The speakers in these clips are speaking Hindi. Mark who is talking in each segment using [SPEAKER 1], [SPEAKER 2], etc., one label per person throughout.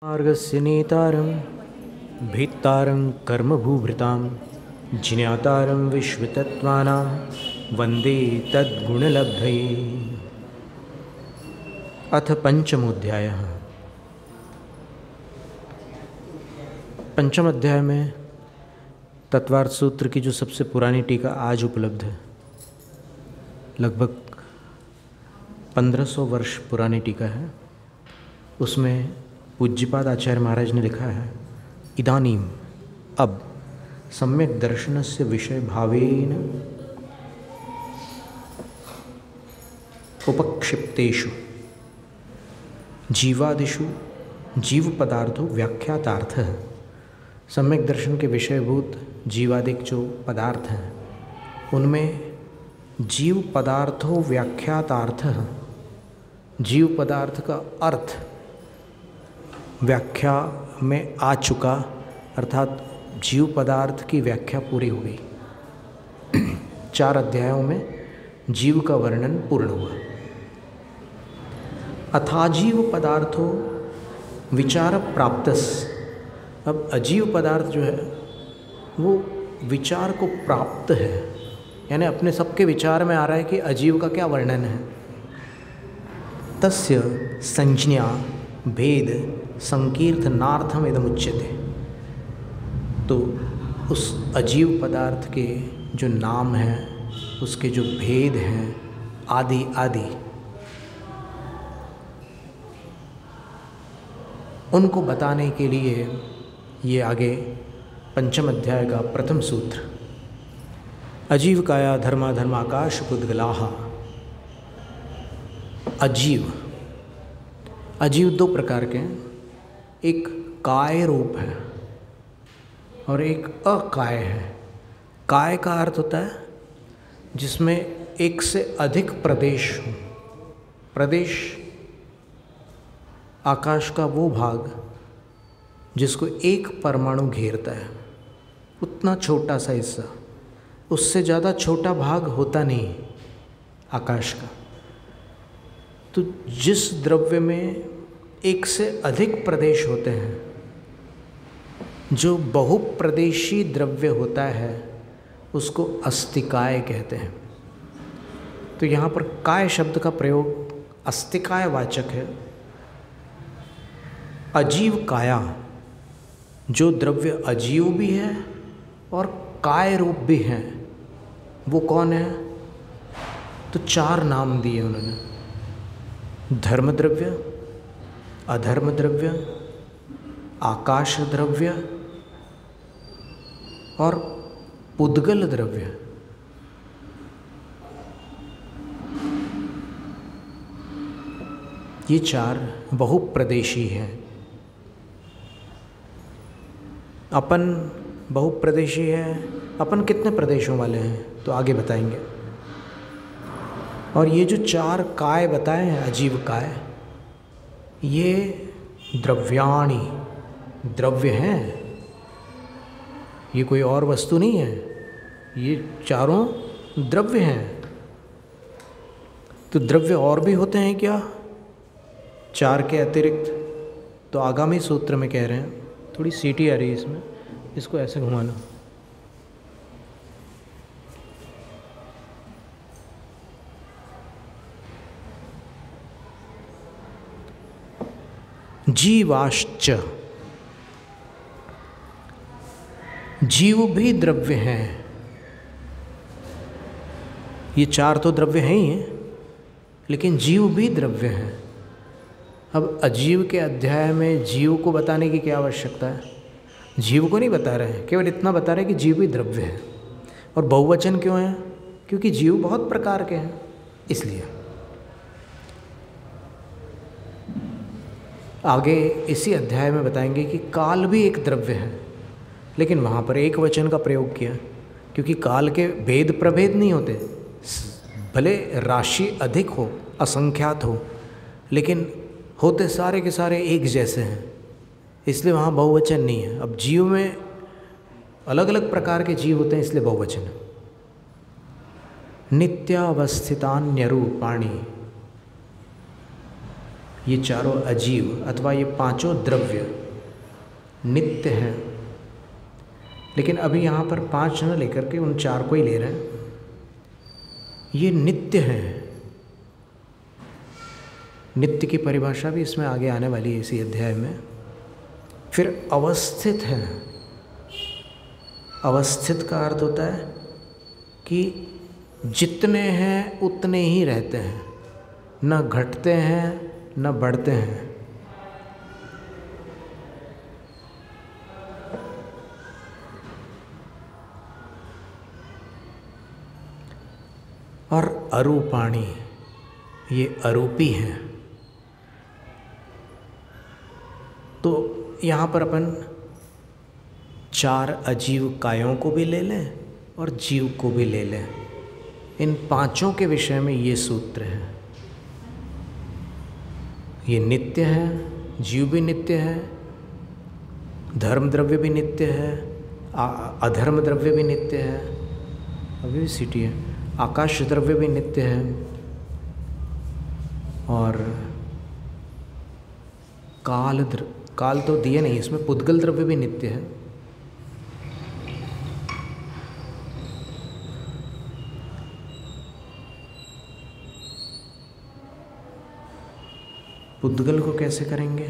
[SPEAKER 1] मार्गस्य नेतारं भित्तारं कर्मभूभृतां ज्ञातारं विश्वतत्त्वानां वन्दे तद्गुणलब्धये। अथ पंचमोऽध्यायः। पंचम अध्याय में तत्वार्थ सूत्र की जो सबसे पुरानी टीका आज उपलब्ध है, लगभग 1500 वर्ष पुरानी टीका है। उसमें पूज्यपाद आचार्य महाराज ने लिखा है, इदानीम अब सम्यक दर्शनस्य विषय भावेन उपक्षिप्तेषु जीवादिषु जीव पदार्थों व्याख्यातार्थः। सम्यक दर्शन के विषयभूत जीवादिक जो पदार्थ हैं उनमें जीव पदार्थों व्याख्यातार्थः, जीव पदार्थ का अर्थ व्याख्या में आ चुका, अर्थात जीव पदार्थ की व्याख्या पूरी हो गई। 4 अध्यायों में जीव का वर्णन पूर्ण हुआ। अथाजीव पदार्थों विचार प्राप्तस। अब अजीव पदार्थ जो है वो विचार को प्राप्त है, यानी अपने सबके विचार में आ रहा है कि अजीव का क्या वर्णन है। तस्य संज्ञा भेद संकीर्तनार्थम इदमुच्यते। तो उस अजीव पदार्थ के जो नाम हैं, उसके जो भेद हैं आदि आदि, उनको बताने के लिए ये आगे पंचम अध्याय का प्रथम सूत्र, अजीव काया धर्माधर्माकाश पुद्गलाहा। अजीव अजीव 2 प्रकार के हैं, एक काय रूप है और एक अकाय है। काय का अर्थ होता है जिसमें एक से अधिक प्रदेश हो। प्रदेश आकाश का वो भाग जिसको एक परमाणु घेरता है, उतना छोटा सा हिस्सा, उससे ज़्यादा छोटा भाग होता नहीं आकाश का। तो जिस द्रव्य में एक से अधिक प्रदेश होते हैं, जो बहुप्रदेशी द्रव्य होता है, उसको अस्तिकाय कहते हैं। तो यहाँ पर काय शब्द का प्रयोग अस्तिकाय वाचक है। अजीव काया, जो द्रव्य अजीव भी है और काय रूप भी हैं, वो कौन है? तो 4 नाम दिए उन्होंने, धर्म द्रव्य, अधर्म द्रव्य, आकाश द्रव्य और पुद्गल द्रव्य। ये 4 बहुप्रदेशी हैं। अपन बहुप्रदेशी है। अपन कितने प्रदेशों वाले हैं तो आगे बताएंगे। और ये जो 4 काय बताए हैं, अजीव काय, ये द्रव्याणि, द्रव्य हैं। ये कोई और वस्तु नहीं है, ये चारों द्रव्य हैं। तो द्रव्य और भी होते हैं क्या 4 के अतिरिक्त? तो आगामी सूत्र में कह रहे हैं, थोड़ी सीटी आ रही है इसमें, इसको ऐसे घुमाना। जीवाश्च, जीव भी द्रव्य हैं। ये 4 तो द्रव्य हैं ही हैं, लेकिन जीव भी द्रव्य हैं। अब अजीव के अध्याय में जीव को बताने की क्या आवश्यकता है? जीव को नहीं बता रहे हैं, केवल इतना बता रहे हैं कि जीव भी द्रव्य है। और बहुवचन क्यों है? क्योंकि जीव बहुत प्रकार के हैं, इसलिए। आगे इसी अध्याय में बताएंगे कि काल भी एक द्रव्य है, लेकिन वहाँ पर एक वचन का प्रयोग किया, क्योंकि काल के भेद प्रभेद नहीं होते। भले राशि अधिक हो, असंख्यात हो, लेकिन होते सारे के सारे एक जैसे हैं, इसलिए वहाँ बहुवचन नहीं है। अब जीव में अलग अलग प्रकार के जीव होते हैं, इसलिए बहुवचन है। नित्यावस्थितान्यरूपाणि, ये चारों अजीव अथवा ये पांचों द्रव्य नित्य हैं। लेकिन अभी यहाँ पर 5 न लेकर के उन 4 को ही ले रहे हैं। ये नित्य हैं। नित्य की परिभाषा भी इसमें आगे आने वाली है इसी अध्याय में। फिर अवस्थित है। अवस्थित का अर्थ होता है कि जितने हैं उतने ही रहते हैं, न घटते हैं न बढ़ते हैं। और अरूपाणी, ये अरूपी हैं। तो यहाँ पर अपन 4 अजीव कायों को भी ले लें और जीव को भी ले लें। इन पांचों के विषय में ये सूत्र है। ये नित्य है, जीव भी नित्य है, धर्म द्रव्य भी नित्य है, अधर्म द्रव्य भी नित्य है, अभी भी सीटी है, आकाश द्रव्य भी नित्य है, और काल तो दिए नहीं, इसमें पुद्गल द्रव्य भी नित्य है। पुद्गल को कैसे करेंगे?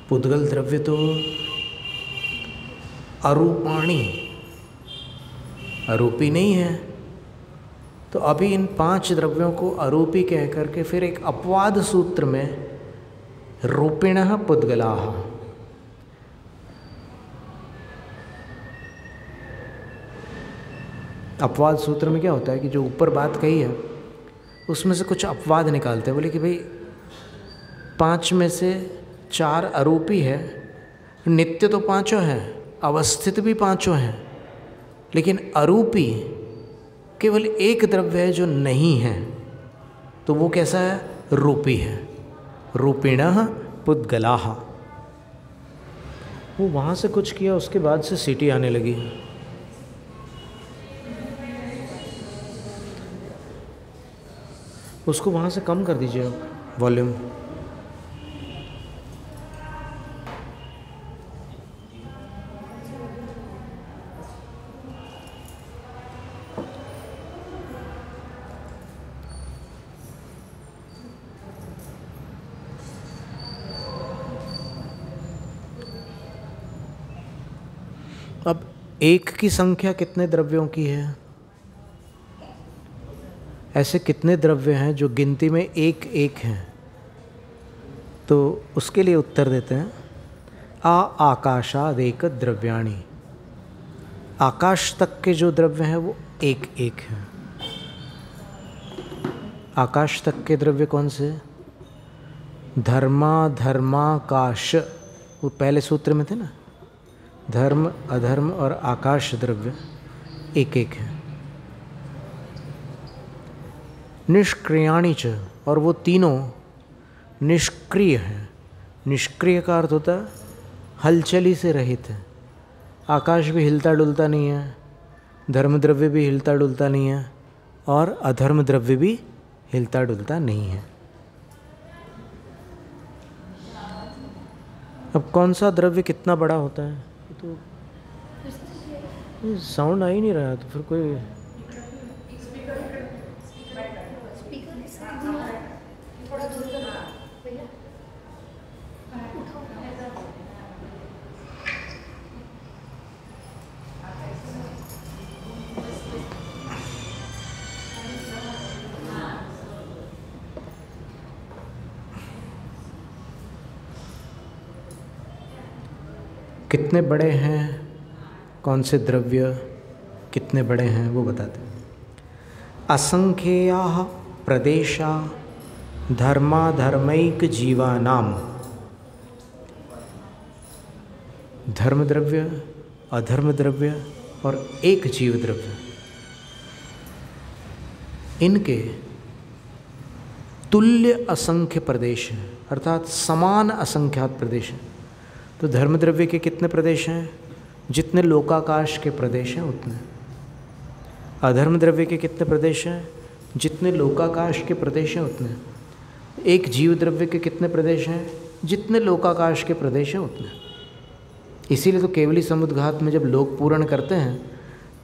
[SPEAKER 1] पुद्गल द्रव्य तो अरूपाणी, अरूपी नहीं है। तो अभी इन 5 द्रव्यों को अरूपी कह करके फिर एक अपवाद सूत्र में रूपिणः पुद्गलाः, अपवाद सूत्र में क्या होता है कि जो ऊपर बात कही है उसमें से कुछ अपवाद निकालते हैं। बोले कि भाई 5 में से 4 अरूपी है, नित्य तो 5 हैं, अवस्थित भी 5 हैं, लेकिन अरूपी केवल एक द्रव्य है जो नहीं है। तो वो कैसा है? रूपी है। रूपिणः पुद्गलाः। वो वहाँ से कुछ किया, उसके बाद से सीटी आने लगी। उसको वहाँ से कम कर दीजिए आप वॉल्यूम। अब 1 की संख्या कितने द्रव्यों की है? ऐसे कितने द्रव्य हैं जो गिनती में 1 हैं? तो उसके लिए उत्तर देते हैं आकाशादेक द्रव्याणि। आकाश तक के जो द्रव्य हैं वो 1 हैं। आकाश तक के द्रव्य कौन से? धर्माकाश, वो पहले सूत्र में थे ना, धर्म अधर्म और आकाश द्रव्य 1 हैं। निष्क्रियाणि च, और वो तीनों निष्क्रिय हैं। निष्क्रिय का अर्थ होता है हलचली से रहित है। आकाश भी हिलता डुलता नहीं है, धर्म द्रव्य भी हिलता डुलता नहीं है, और अधर्म द्रव्य भी हिलता डुलता नहीं है। अब कौन सा द्रव्य कितना बड़ा होता है? तो साउंड आ ही नहीं रहा, तो फिर कोई कितने बड़े हैं, कौन से द्रव्य कितने बड़े हैं वो बताते हैं। असंख्याः प्रदेशा धर्माधर्मैक जीवानाम। धर्म द्रव्य, अधर्म द्रव्य और एक जीव द्रव्य, इनके तुल्य असंख्य प्रदेश हैं, अर्थात समान असंख्यात प्रदेश हैं। तो धर्म द्रव्य के कितने प्रदेश हैं? जितने लोकाकाश के प्रदेश हैं उतने। अधर्म द्रव्य के कितने प्रदेश हैं? जितने लोकाकाश के प्रदेश हैं उतने। एक जीव द्रव्य के कितने प्रदेश हैं? जितने लोकाकाश के प्रदेश हैं उतने। इसीलिए तो केवली समुद्घात में जब लोक पूर्ण करते हैं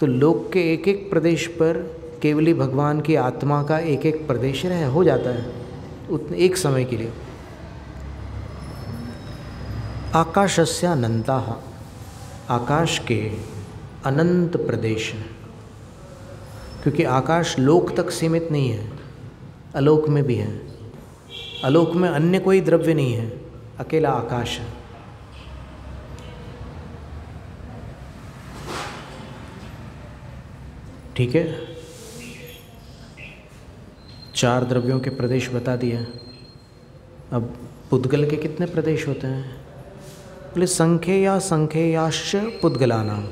[SPEAKER 1] तो लोक के एक एक प्रदेश पर केवली भगवान की आत्मा का एक एक प्रदेश हो जाता है उतने एक समय के लिए। आकाशस्य अनंताः, आकाश के अनंत प्रदेश हैं, क्योंकि आकाश लोक तक सीमित नहीं है, अलोक में भी है। अलोक में अन्य कोई द्रव्य नहीं है, अकेला आकाश है। ठीक है, 4 द्रव्यों के प्रदेश बता दिए। अब पुद्गल के कितने प्रदेश होते हैं? बोले संख्यया संख्ययाश्च पुद्गलानाम।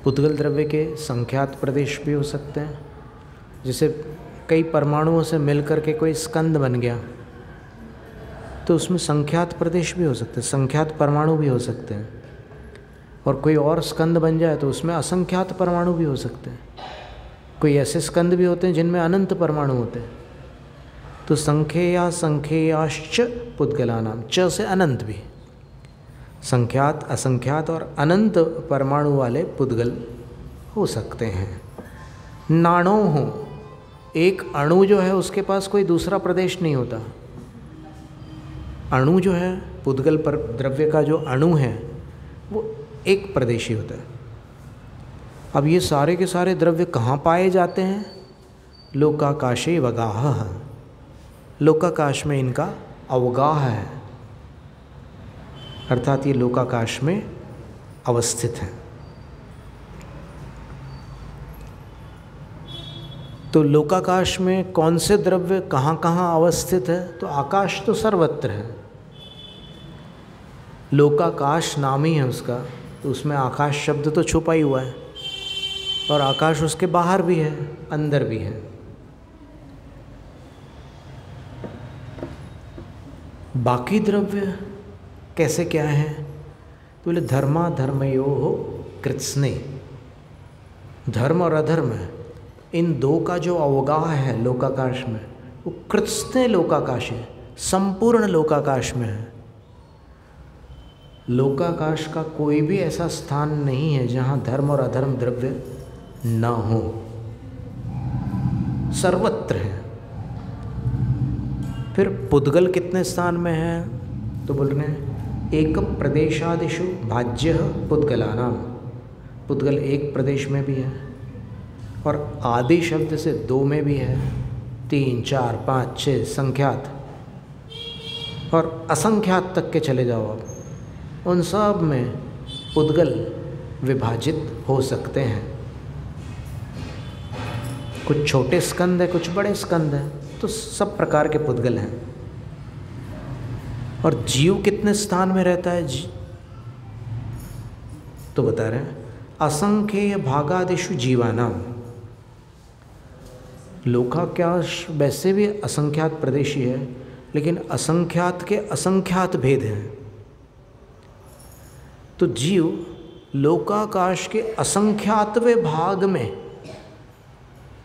[SPEAKER 1] पुद्गल द्रव्य के संख्यात प्रदेश भी हो सकते हैं, जैसे कई परमाणुओं से मिलकर के कोई स्कंद बन गया तो उसमें संख्यात प्रदेश भी हो सकते हैं, संख्यात परमाणु भी हो सकते हैं। और कोई और स्कंद बन जाए तो उसमें असंख्यात परमाणु भी हो सकते हैं। कोई ऐसे स्कंद भी होते हैं जिनमें अनंत परमाणु होते हैं। तो संख्यया संख्ययाश्च पुद्गलानाम, च से अनंत भी, संख्यात असंख्यात और अनंत परमाणु वाले पुद्गल हो सकते हैं। नाणो हो, एक अणु जो है उसके पास कोई दूसरा प्रदेश नहीं होता। अणु जो है, पुद्गल पर द्रव्य का जो अणु है वो एक प्रदेशी होता है। अब ये सारे के सारे द्रव्य कहाँ पाए जाते हैं? लोकाकाशे वगाह, लोकाकाश में इनका अवगाह है, अर्थात ये लोकाकाश में अवस्थित है। तो लोकाकाश में कौन से द्रव्य कहाँ कहाँ अवस्थित है? तो आकाश तो सर्वत्र है, लोकाकाश नाम ही है उसका, तो उसमें आकाश शब्द तो छुपा ही हुआ है, और आकाश उसके बाहर भी है, अंदर भी है। बाकी द्रव्य कैसे क्या है? तो बोले धर्मा धर्मयोः कृत्स्ने, धर्म और अधर्म है, इन दो का जो अवगाह है लोकाकाश में वो कृत्स्ने लोकाकाश है, संपूर्ण लोकाकाश में है। लोकाकाश का कोई भी ऐसा स्थान नहीं है जहाँ धर्म और अधर्म द्रव्य न हो, सर्वत्र है। फिर पुद्गल कितने स्थान में है? तो बोल रहे हैं एक प्रदेशादिषु भाज्य पुद्गलानाम, पुद्गल एक प्रदेश में भी है, और आदि शब्द से 2 में भी है, 3, 4, 5, 6 संख्यात और असंख्यात तक के चले जाओ आप, उन सब में पुद्गल विभाजित हो सकते हैं। कुछ छोटे स्कंद है, कुछ बड़े स्कंद हैं, तो सब प्रकार के पुद्गल हैं। और जीव कितने स्थान में रहता है? तो बता रहे हैं असंख्येय भागादिषु जीवानाम, लोकाकाश वैसे भी असंख्यात प्रदेशी है, लेकिन असंख्यात के असंख्यात भेद हैं। तो जीव लोकाकाश के असंख्यातवें भाग में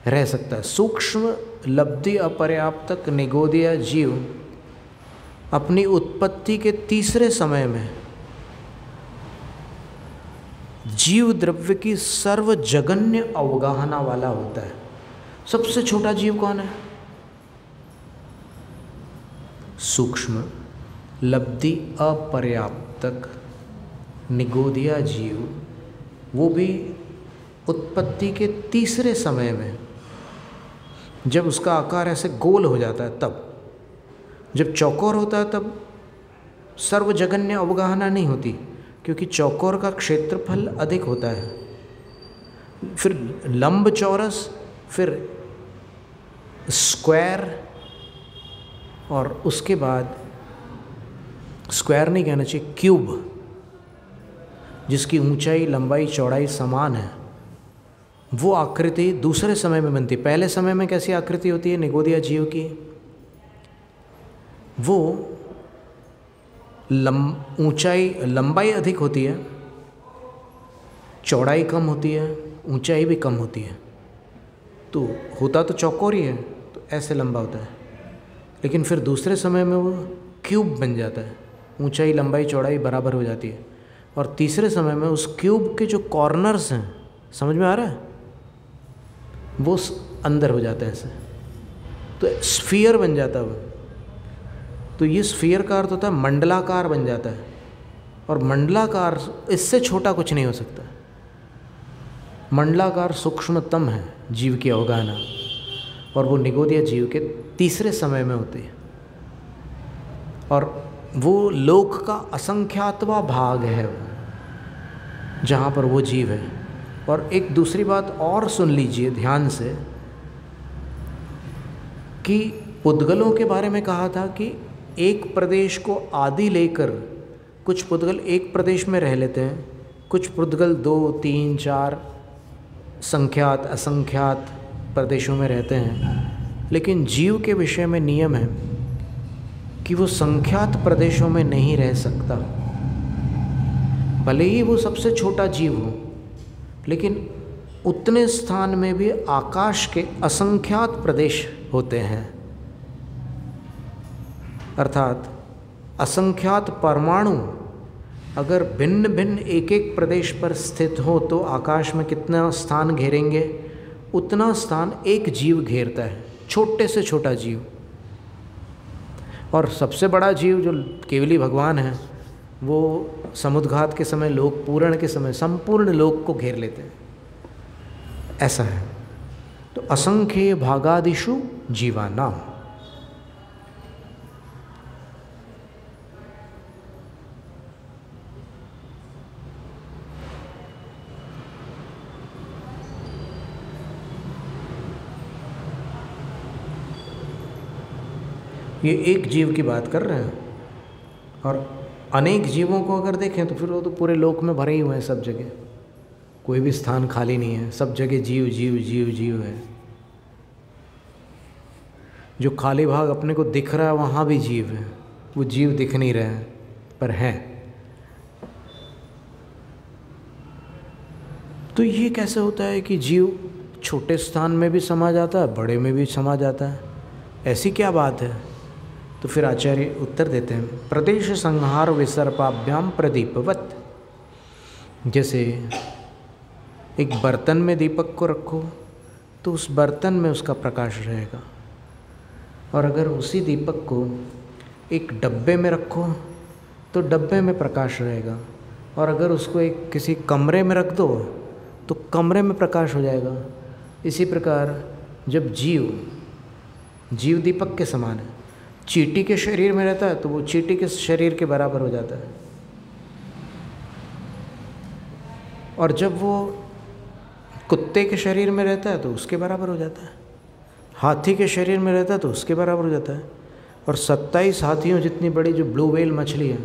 [SPEAKER 1] रह सकता है। सूक्ष्म लब्धि अपर्याप्तक निगोदिया जीव अपनी उत्पत्ति के तीसरे समय में जीव द्रव्य की सर्वजगन्य अवगाहना वाला होता है। सबसे छोटा जीव कौन है? सूक्ष्म लब्धि अपर्याप्तक निगोदिया जीव, वो भी उत्पत्ति के तीसरे समय में, जब उसका आकार ऐसे गोल हो जाता है तब, जब चौकोर होता है तब सर्वजगन्य अवगाहना नहीं होती, क्योंकि चौकोर का क्षेत्रफल अधिक होता है। फिर लंब चौरस, फिर स्क्वायर, और उसके बाद स्क्वायर नहीं कहना चाहिए, क्यूब, जिसकी ऊंचाई लंबाई चौड़ाई समान है, वो आकृति दूसरे समय में बनती। पहले समय में कैसी आकृति होती है निगोदिया जीव की? वो ऊंचाई लंबाई अधिक होती है, चौड़ाई कम होती है, ऊंचाई भी कम होती है। तो होता तो चौकोर ही है, तो ऐसे लंबा होता है, लेकिन फिर दूसरे समय में वो क्यूब बन जाता है, ऊंचाई लंबाई चौड़ाई बराबर हो जाती है। और तीसरे समय में उस क्यूब के जो कॉर्नर्स हैं, समझ में आ रहा है, वो अंदर हो जाते हैं ऐसे, तो स्फीयर बन जाता है वो। तो ये स्फीयर का अर्थ होता है मंडलाकार बन जाता है, और मंडलाकार इससे छोटा कुछ नहीं हो सकता। मंडलाकार सूक्ष्मतम है जीव की अवगाहना, और वो निगोदिया जीव के तीसरे समय में होती है, और वो लोक का असंख्यातवा भाग है वो, जहाँ पर वो जीव है। और एक दूसरी बात और सुन लीजिए ध्यान से, कि पुद्गलों के बारे में कहा था कि एक प्रदेश को आदि लेकर कुछ पुद्गल एक प्रदेश में रह लेते हैं, कुछ पुद्गल 2, 3, 4 संख्यात असंख्यात प्रदेशों में रहते हैं। लेकिन जीव के विषय में नियम है कि वो संख्यात प्रदेशों में नहीं रह सकता, भले ही वो सबसे छोटा जीव हो, लेकिन उतने स्थान में भी आकाश के असंख्यात प्रदेश होते हैं। अर्थात असंख्यात परमाणु अगर भिन्न भिन्न एक एक प्रदेश पर स्थित हो तो आकाश में कितना स्थान घेरेंगे, उतना स्थान एक जीव घेरता है, छोटे से छोटा जीव। और सबसे बड़ा जीव जो केवली भगवान है, वो समुद्घात के समय, लोक पूरण के समय संपूर्ण लोक को घेर लेते हैं। ऐसा है। तो असंख्य भागादिषु जीवानाम, ये एक जीव की बात कर रहे हैं, और अनेक जीवों को अगर देखें तो फिर वो तो पूरे लोक में भरे ही हुए हैं, सब जगह कोई भी स्थान खाली नहीं है, सब जगह जीव जीव जीव जीव है। जो खाली भाग अपने को दिख रहा है वहाँ भी जीव है, वो जीव दिख नहीं रहे हैं पर हैं। तो ये कैसे होता है कि जीव छोटे स्थान में भी समा जाता है, बड़े में भी समा जाता है, ऐसी क्या बात है? तो फिर आचार्य उत्तर देते हैं, प्रदेश संहार विसर्पाभ्याम प्रदीपवत। जैसे एक बर्तन में दीपक को रखो तो उस बर्तन में उसका प्रकाश रहेगा, और अगर उसी दीपक को एक डब्बे में रखो तो डब्बे में प्रकाश रहेगा, और अगर उसको एक किसी कमरे में रख दो तो कमरे में प्रकाश हो जाएगा। इसी प्रकार जब जीव दीपक के समान है, चींटी के शरीर में रहता है तो वो चींटी के शरीर के बराबर हो जाता है, और जब वो कुत्ते के शरीर में रहता है तो उसके बराबर हो जाता है, हाथी के शरीर में रहता है तो उसके बराबर हो जाता है, और 27 हाथियों जितनी बड़ी जो ब्लू व्हेल मछली है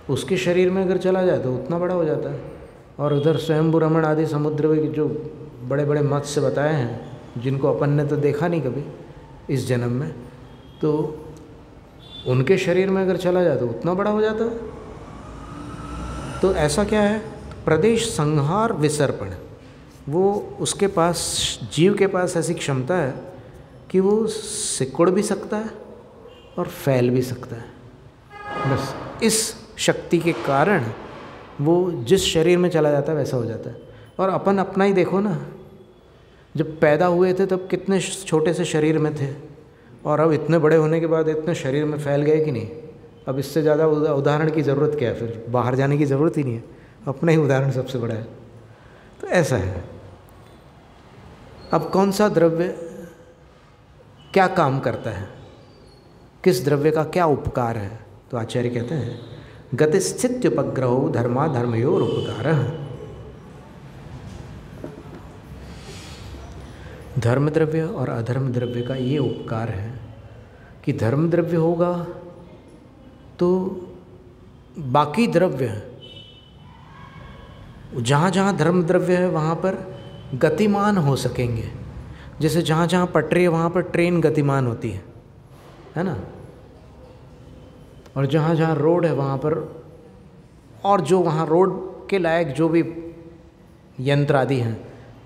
[SPEAKER 1] उसके शरीर में अगर चला जाए तो उतना बड़ा हो जाता है। और उधर स्वयंभू रमण आदि समुद्र में जो बड़े बड़े मत्स्य बताए हैं, जिनको अपन ने तो देखा नहीं कभी इस जन्म में, तो उनके शरीर में अगर चला जाए तो उतना बड़ा हो जाता है। तो ऐसा क्या है? प्रदेश संहार विसर्पण, वो उसके पास, जीव के पास ऐसी क्षमता है कि वो सिकुड़ भी सकता है और फैल भी सकता है। बस इस शक्ति के कारण वो जिस शरीर में चला जाता है वैसा हो जाता है। और अपन अपना ही देखो ना, जब पैदा हुए थे तब कितने छोटे से शरीर में थे, और अब इतने बड़े होने के बाद इतने शरीर में फैल गए कि नहीं। अब इससे ज़्यादा उदाहरण की ज़रूरत क्या है? फिर बाहर जाने की ज़रूरत ही नहीं है, अपना ही उदाहरण सबसे बड़ा है। तो ऐसा है। अब कौन सा द्रव्य क्या काम करता है, किस द्रव्य का क्या उपकार है? तो आचार्य कहते हैं, गतिस्थित्युपग्रहो धर्माधर्मयोर उपकारः। धर्म द्रव्य और अधर्म द्रव्य का ये उपकार है कि धर्म द्रव्य होगा तो बाकी द्रव्य, जहाँ जहाँ धर्म द्रव्य है वहाँ पर गतिमान हो सकेंगे। जैसे जहाँ जहाँ पटरी है वहाँ पर ट्रेन गतिमान होती है ना। और जहाँ जहाँ रोड है वहाँ पर, और जो वहाँ रोड के लायक जो भी यंत्र आदि हैं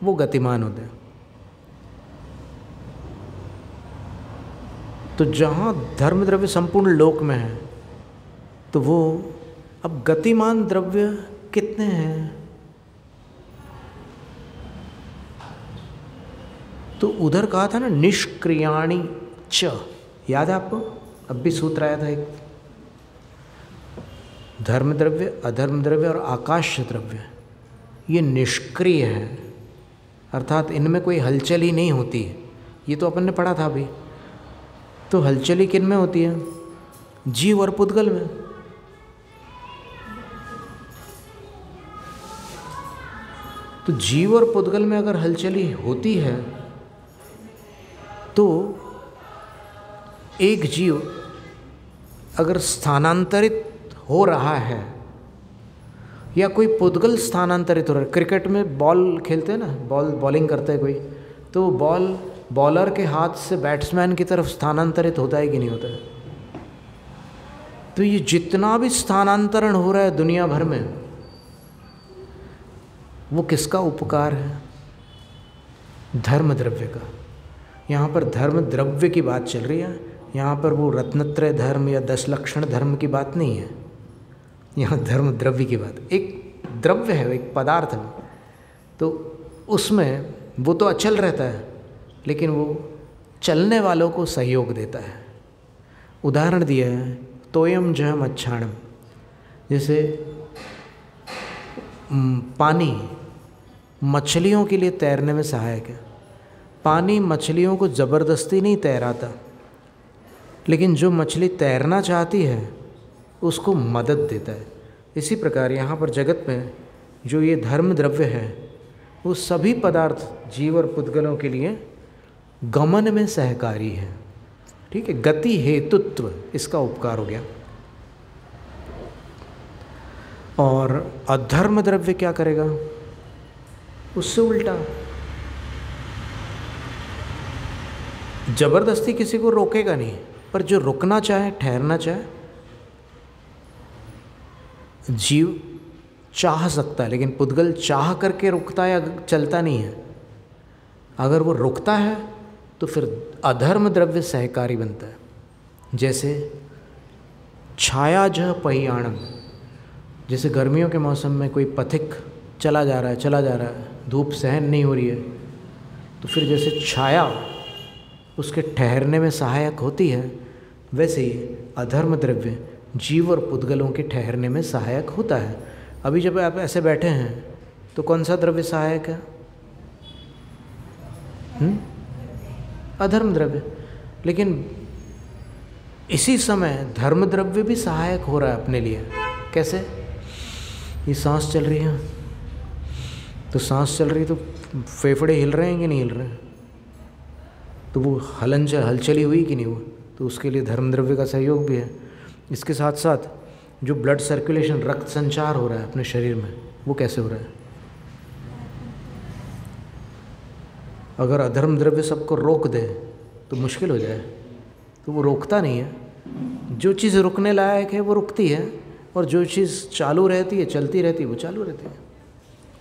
[SPEAKER 1] वो गतिमान होते हैं। तो जहाँ धर्म द्रव्य संपूर्ण लोक में है, तो वो अब गतिमान द्रव्य कितने हैं? तो उधर कहा था ना निष्क्रियाणि च, याद है आपको? अब भी सूत्र आया था एक, धर्म द्रव्य, अधर्म द्रव्य और आकाश द्रव्य, ये निष्क्रिय है, अर्थात इनमें कोई हलचल ही नहीं होती है। ये तो अपन ने पढ़ा था अभी। तो हलचल ही किन में होती है? जीव और पुद्गल में। तो जीव और पुद्गल में अगर हलचल ही होती है तो एक जीव अगर स्थानांतरित हो रहा है या कोई पुद्गल स्थानांतरित हो रहा है, क्रिकेट में बॉल खेलते हैं ना, बॉलिंग करते हैं कोई, तो बॉल बॉलर के हाथ से बैट्समैन की तरफ स्थानांतरित होता है कि नहीं होता है? तो ये जितना भी स्थानांतरण हो रहा है दुनिया भर में, वो किसका उपकार है? धर्म द्रव्य का। यहाँ पर धर्म द्रव्य की बात चल रही है, यहाँ पर वो रत्नत्रय धर्म या 10 लक्षण धर्म की बात नहीं है, यहाँ धर्म द्रव्य की बात। एक द्रव्य है, एक पदार्थ है, तो उसमें वो तो अचल रहता है, लेकिन वो चलने वालों को सहयोग देता है। उदाहरण दिया है तोयम जहम अच्छाणम, जैसे पानी मछलियों के लिए तैरने में सहायक है। पानी मछलियों को ज़बरदस्ती नहीं तैराता, लेकिन जो मछली तैरना चाहती है उसको मदद देता है। इसी प्रकार यहाँ पर जगत में जो ये धर्म द्रव्य है वो सभी पदार्थ जीव और पुद्गलों के लिए गमन में सहकारी है। ठीक है, गति हेतुत्व इसका उपकार हो गया। और अधर्म द्रव्य क्या करेगा? उससे उल्टा, जबरदस्ती किसी को रोकेगा नहीं, पर जो रुकना चाहे, ठहरना चाहे, जीव चाह सकता है, लेकिन पुद्गल चाह करके रुकता है या चलता नहीं है। अगर वो रुकता है तो फिर अधर्म द्रव्य सहकारी बनता है। जैसे छाया जह पहियाणम, जैसे गर्मियों के मौसम में कोई पथिक चला जा रहा है, धूप सहन नहीं हो रही है, तो फिर जैसे छाया उसके ठहरने में सहायक होती है, वैसे ही अधर्म द्रव्य जीव और पुद्गलों के ठहरने में सहायक होता है। अभी जब आप ऐसे बैठे हैं तो कौन सा द्रव्य सहायक है? अधर्म द्रव्य। लेकिन इसी समय धर्म द्रव्य भी सहायक हो रहा है अपने लिए। कैसे? ये सांस चल रही है, तो सांस चल रही तो फेफड़े हिल रहे हैं कि नहीं हिल रहे हैं? तो वो हलचली हुई कि नहीं हुई? तो उसके लिए धर्म द्रव्य का सहयोग भी है। इसके साथ साथ जो ब्लड सर्कुलेशन, रक्त संचार हो रहा है अपने शरीर में, वो कैसे हो रहा है? अगर अधर्म द्रव्य सबको रोक दे तो मुश्किल हो जाए, तो वो रोकता नहीं है। जो चीज़ रुकने लायक है वो रुकती है, और जो चीज़ चालू रहती है, चलती रहती है, वो चालू रहती है।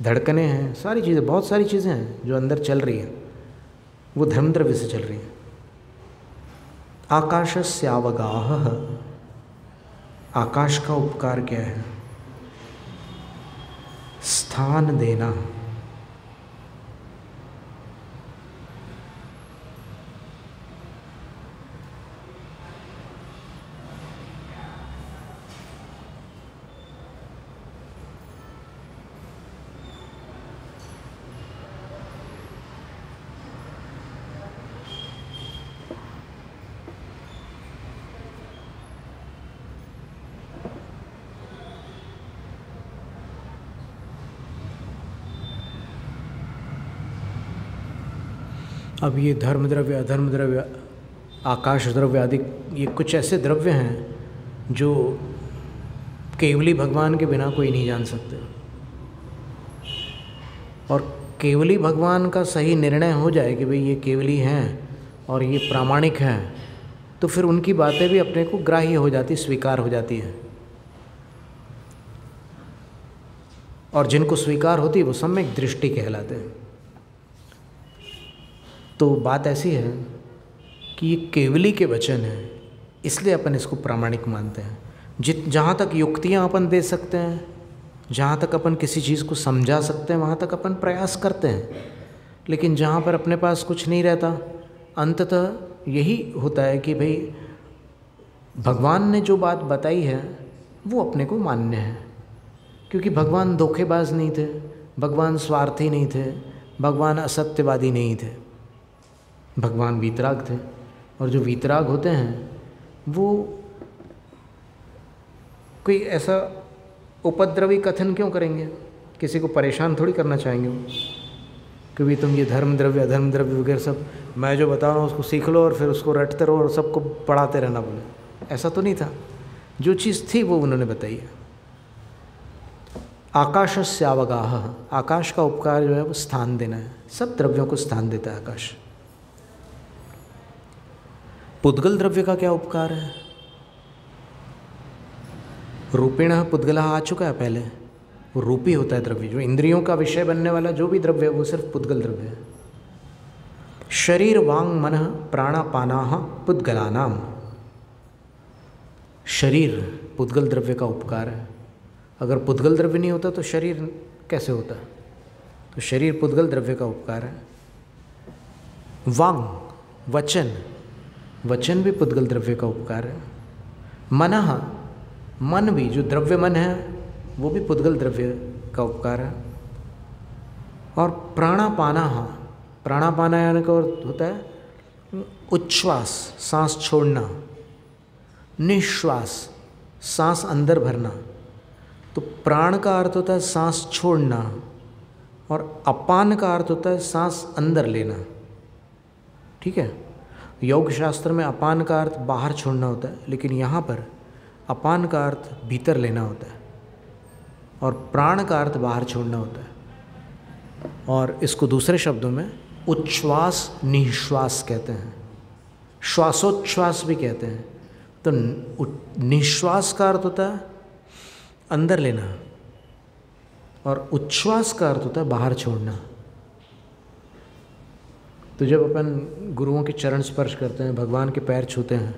[SPEAKER 1] धड़कनें हैं, सारी चीज़ें, बहुत सारी चीज़ें हैं जो अंदर चल रही हैं, वो धर्म द्रव्य से चल रही हैं। आकाशस्यावगाह, आकाश का उपकार क्या है? स्थान देना। अब ये धर्म द्रव्य, अधर्म द्रव्य, आकाश द्रव्य आदि, ये कुछ ऐसे द्रव्य हैं जो केवली भगवान के बिना कोई नहीं जान सकते। और केवली भगवान का सही निर्णय हो जाए कि भाई ये केवली हैं और ये प्रामाणिक हैं, तो फिर उनकी बातें भी अपने को ग्राह्य हो जाती, स्वीकार हो जाती हैं। और जिनको स्वीकार होती है वो सम्यक दृष्टि कहलाते हैं। तो बात ऐसी है कि ये केवली के वचन हैं, इसलिए अपन इसको प्रामाणिक मानते हैं। जहाँ तक युक्तियाँ अपन दे सकते हैं, जहाँ तक अपन किसी चीज़ को समझा सकते हैं, वहाँ तक अपन प्रयास करते हैं। लेकिन जहाँ पर अपने पास कुछ नहीं रहता, अंततः यही होता है कि भाई भगवान ने जो बात बताई है वो अपने को मान्य है, क्योंकि भगवान धोखेबाज नहीं थे, भगवान स्वार्थी नहीं थे, भगवान असत्यवादी नहीं थे, भगवान वीतराग थे। और जो वीतराग होते हैं वो कोई ऐसा उपद्रवी कथन क्यों करेंगे, किसी को परेशान थोड़ी करना चाहेंगे वो, क्योंकि तुम ये धर्म द्रव्य अधर्म द्रव्य वगैरह सब मैं जो बता रहा हूँ उसको सीख लो और फिर उसको रटते रहो और सबको पढ़ाते रहना बोले। ऐसा तो नहीं था, जो चीज़ थी वो उन्होंने बताई है। आकाशस्यावगाह, आकाश का उपकार जो है वो स्थान देना है, सब द्रव्यों को स्थान देता है आकाश। पुद्गल द्रव्य का क्या उपकार है? रूपिणः पुद्गलः आ चुका है पहले, वो रूपी होता है द्रव्य, जो इंद्रियों का विषय बनने वाला जो भी द्रव्य है वो सिर्फ पुद्गल द्रव्य है। शरीर वांग मनः प्राणापानाः पुद्गलानाम, शरीर पुद्गल द्रव्य का उपकार है। अगर पुद्गल द्रव्य नहीं होता तो शरीर कैसे होता? तो शरीर पुद्गल द्रव्य का उपकार है। वांग वचन, वचन भी पुद्गल द्रव्य का उपकार है। मनः, मन भी, जो द्रव्य मन है वो भी पुद्गल द्रव्य का उपकार है। और प्राणापानाः, प्राणापाना यानी का अर्थ होता है उच्छ्वास, सांस छोड़ना, निश्वास, सांस अंदर भरना। तो प्राण का अर्थ होता है सांस छोड़ना और अपान का अर्थ होता है सांस अंदर लेना। ठीक है, योग शास्त्र में अपान का अर्थ बाहर छोड़ना होता है, लेकिन यहाँ पर अपान का अर्थ भीतर लेना होता है और प्राण का अर्थ बाहर छोड़ना होता है। और इसको दूसरे शब्दों में उच्छ्वास निश्वास कहते हैं, श्वासोच्छ्वास भी कहते हैं। तो निश्वास का अर्थ होता है अंदर लेना और उच्छ्वास का अर्थ होता है बाहर छोड़ना। तो जब अपन गुरुओं के चरण स्पर्श करते हैं, भगवान के पैर छूते हैं,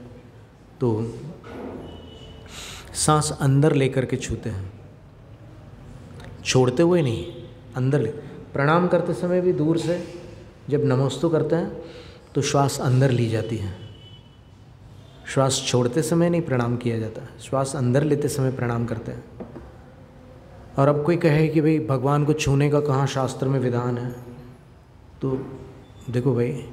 [SPEAKER 1] तो सांस अंदर लेकर के छूते हैं, छोड़ते हुए नहीं, अंदर ले। प्रणाम करते समय भी दूर से जब नमोस्तु करते हैं तो श्वास अंदर ली जाती है, श्वास छोड़ते समय नहीं प्रणाम किया जाता, श्वास अंदर लेते समय प्रणाम करते हैं। और अब कोई कहे कि भाई भगवान को छूने का कहाँ शास्त्र में विधान है, तो देखो भाई,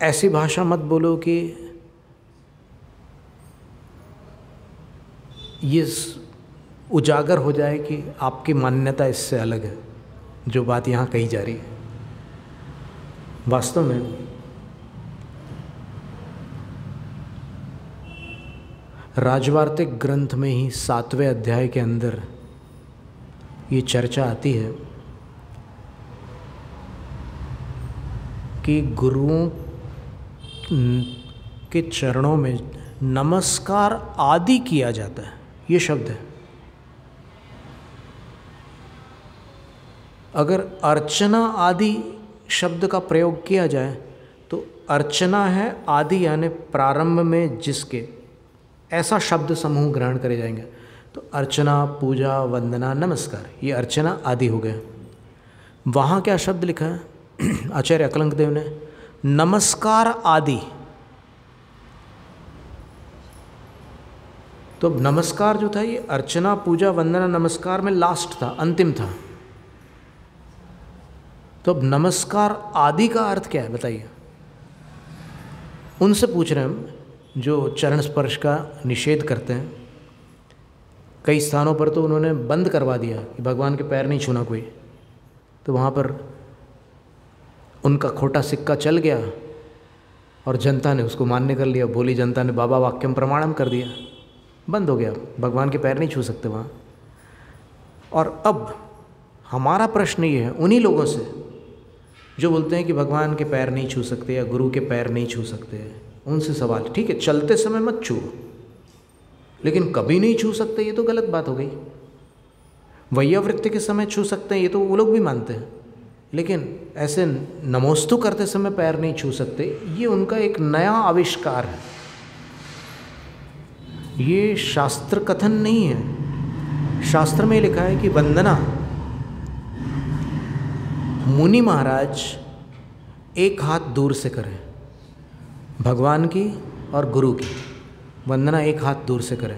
[SPEAKER 1] ऐसी भाषा मत बोलो कि ये उजागर हो जाए कि आपकी मान्यता इससे अलग है, जो बात यहाँ कही जा रही है। वास्तव में राजवार्तिक ग्रंथ में ही 7वें अध्याय के अंदर ये चर्चा आती है कि गुरुओं के चरणों में नमस्कार आदि किया जाता है, ये शब्द है। अगर अर्चना आदि शब्द का प्रयोग किया जाए तो अर्चना है आदि यानी प्रारंभ में जिसके, ऐसा शब्द समूह ग्रहण करे जाएंगे। तो अर्चना, पूजा, वंदना, नमस्कार, ये अर्चना आदि हो गए। वहाँ क्या शब्द लिखा है आचार्य अकलंक देव ने? नमस्कार आदि। तो नमस्कार जो था ये अर्चना, पूजा, वंदना, नमस्कार में लास्ट था, अंतिम था। तो अब नमस्कार आदि का अर्थ क्या है बताइए? उनसे पूछ रहे हैं हम जो चरण स्पर्श का निषेध करते हैं। कई स्थानों पर तो उन्होंने बंद करवा दिया कि भगवान के पैर नहीं छूना कोई। तो वहाँ पर उनका खोटा सिक्का चल गया और जनता ने उसको मान्य कर लिया। बोली जनता ने बाबा वाक्यम प्रमाणम कर दिया, बंद हो गया, भगवान के पैर नहीं छू सकते वहाँ। और अब हमारा प्रश्न ये है उन्हीं लोगों से जो बोलते हैं कि भगवान के पैर नहीं छू सकते या गुरु के पैर नहीं छू सकते, उनसे सवाल, ठीक है चलते समय मत छू, लेकिन कभी नहीं छू सकते ये तो गलत बात हो गई। वैयावृत्ति के समय छू सकते हैं ये तो वो लोग भी मानते हैं, लेकिन ऐसे नमोस्तु करते समय पैर नहीं छू सकते, ये उनका एक नया आविष्कार है, ये शास्त्र कथन नहीं है। शास्त्र में लिखा है कि वंदना मुनि महाराज एक हाथ दूर से करें, भगवान की और गुरु की वंदना एक हाथ दूर से करें।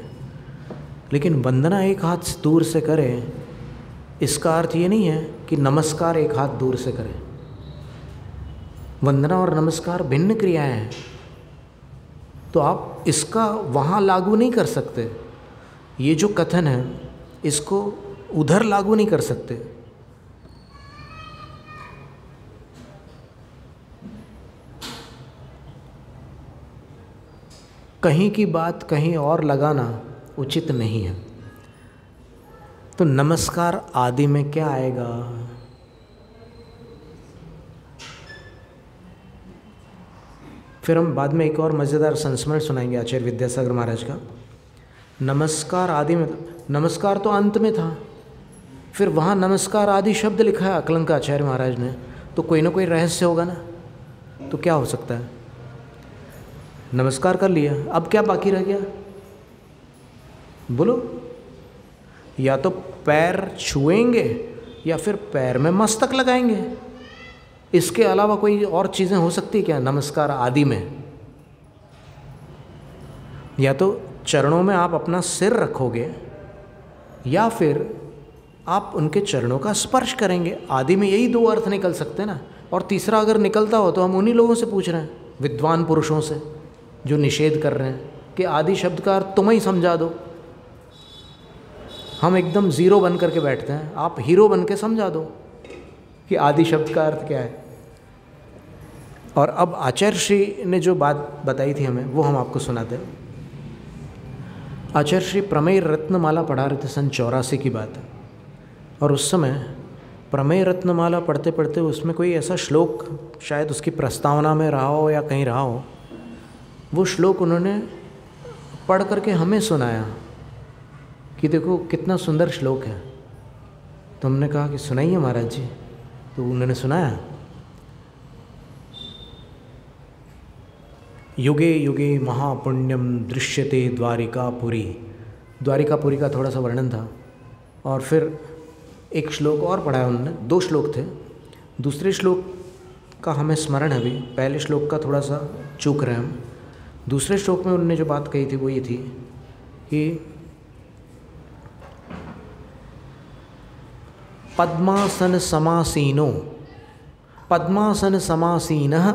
[SPEAKER 1] लेकिन वंदना एक हाथ दूर से करें इसका अर्थ ये नहीं है कि नमस्कार एक हाथ दूर से करें। वंदना और नमस्कार भिन्न क्रियाएं हैं, तो आप इसका वहाँ लागू नहीं कर सकते। ये जो कथन है इसको उधर लागू नहीं कर सकते। कहीं की बात कहीं और लगाना उचित नहीं है। तो नमस्कार आदि में क्या आएगा? फिर हम बाद में एक और मज़ेदार संस्मरण सुनाएंगे आचार्य विद्यासागर महाराज का। नमस्कार आदि में, नमस्कार तो अंत में था, फिर वहाँ नमस्कार आदि शब्द लिखा है अकलंक आचार्य महाराज ने, तो कोई ना कोई रहस्य होगा ना। तो क्या हो सकता है? नमस्कार कर लिया, अब क्या बाकी रह गया बोलो? या तो पैर छुएंगे या फिर पैर में मस्तक लगाएंगे, इसके अलावा कोई और चीज़ें हो सकती क्या नमस्कार आदि में? या तो चरणों में आप अपना सिर रखोगे या फिर आप उनके चरणों का स्पर्श करेंगे। आदि में यही दो अर्थ निकल सकते ना। और तीसरा अगर निकलता हो तो हम उन्हीं लोगों से पूछ रहे हैं, विद्वान पुरुषों से जो निषेध कर रहे हैं कि आदि शब्द का अर्थ तुम ही समझा दो। हम एकदम ज़ीरो बन करके बैठते हैं, आप हीरो बन के समझा दो कि आदि शब्द का अर्थ क्या है। और अब आचार्य श्री ने जो बात बताई थी हमें, वो हम आपको सुनाते हैं। आचार्य श्री प्रमेय रत्नमाला पढ़ा रहे थे, सन 84 की बात है। और उस समय प्रमेय रत्नमाला पढ़ते पढ़ते उसमें कोई ऐसा श्लोक, शायद उसकी प्रस्तावना में रहा हो या कहीं रहा हो, वो श्लोक उन्होंने पढ़ करके हमें सुनाया कि देखो कितना सुंदर श्लोक है। तो हमने कहा कि सुनाइए महाराज जी। तो उन्होंने सुनाया, युगे युगे महापुण्यम दृश्यते द्वारिकापुरी। द्वारिकापुरी का थोड़ा सा वर्णन था। और फिर एक श्लोक और पढ़ा है उन्होंने, 2 श्लोक थे। दूसरे श्लोक का हमें स्मरण है अभी, पहले श्लोक का थोड़ा सा चूक रहे हम। दूसरे श्लोक में उन्होंने जो बात कही थी वो ये थी कि पद्मासन समासीनो, पद्मासन समासीनः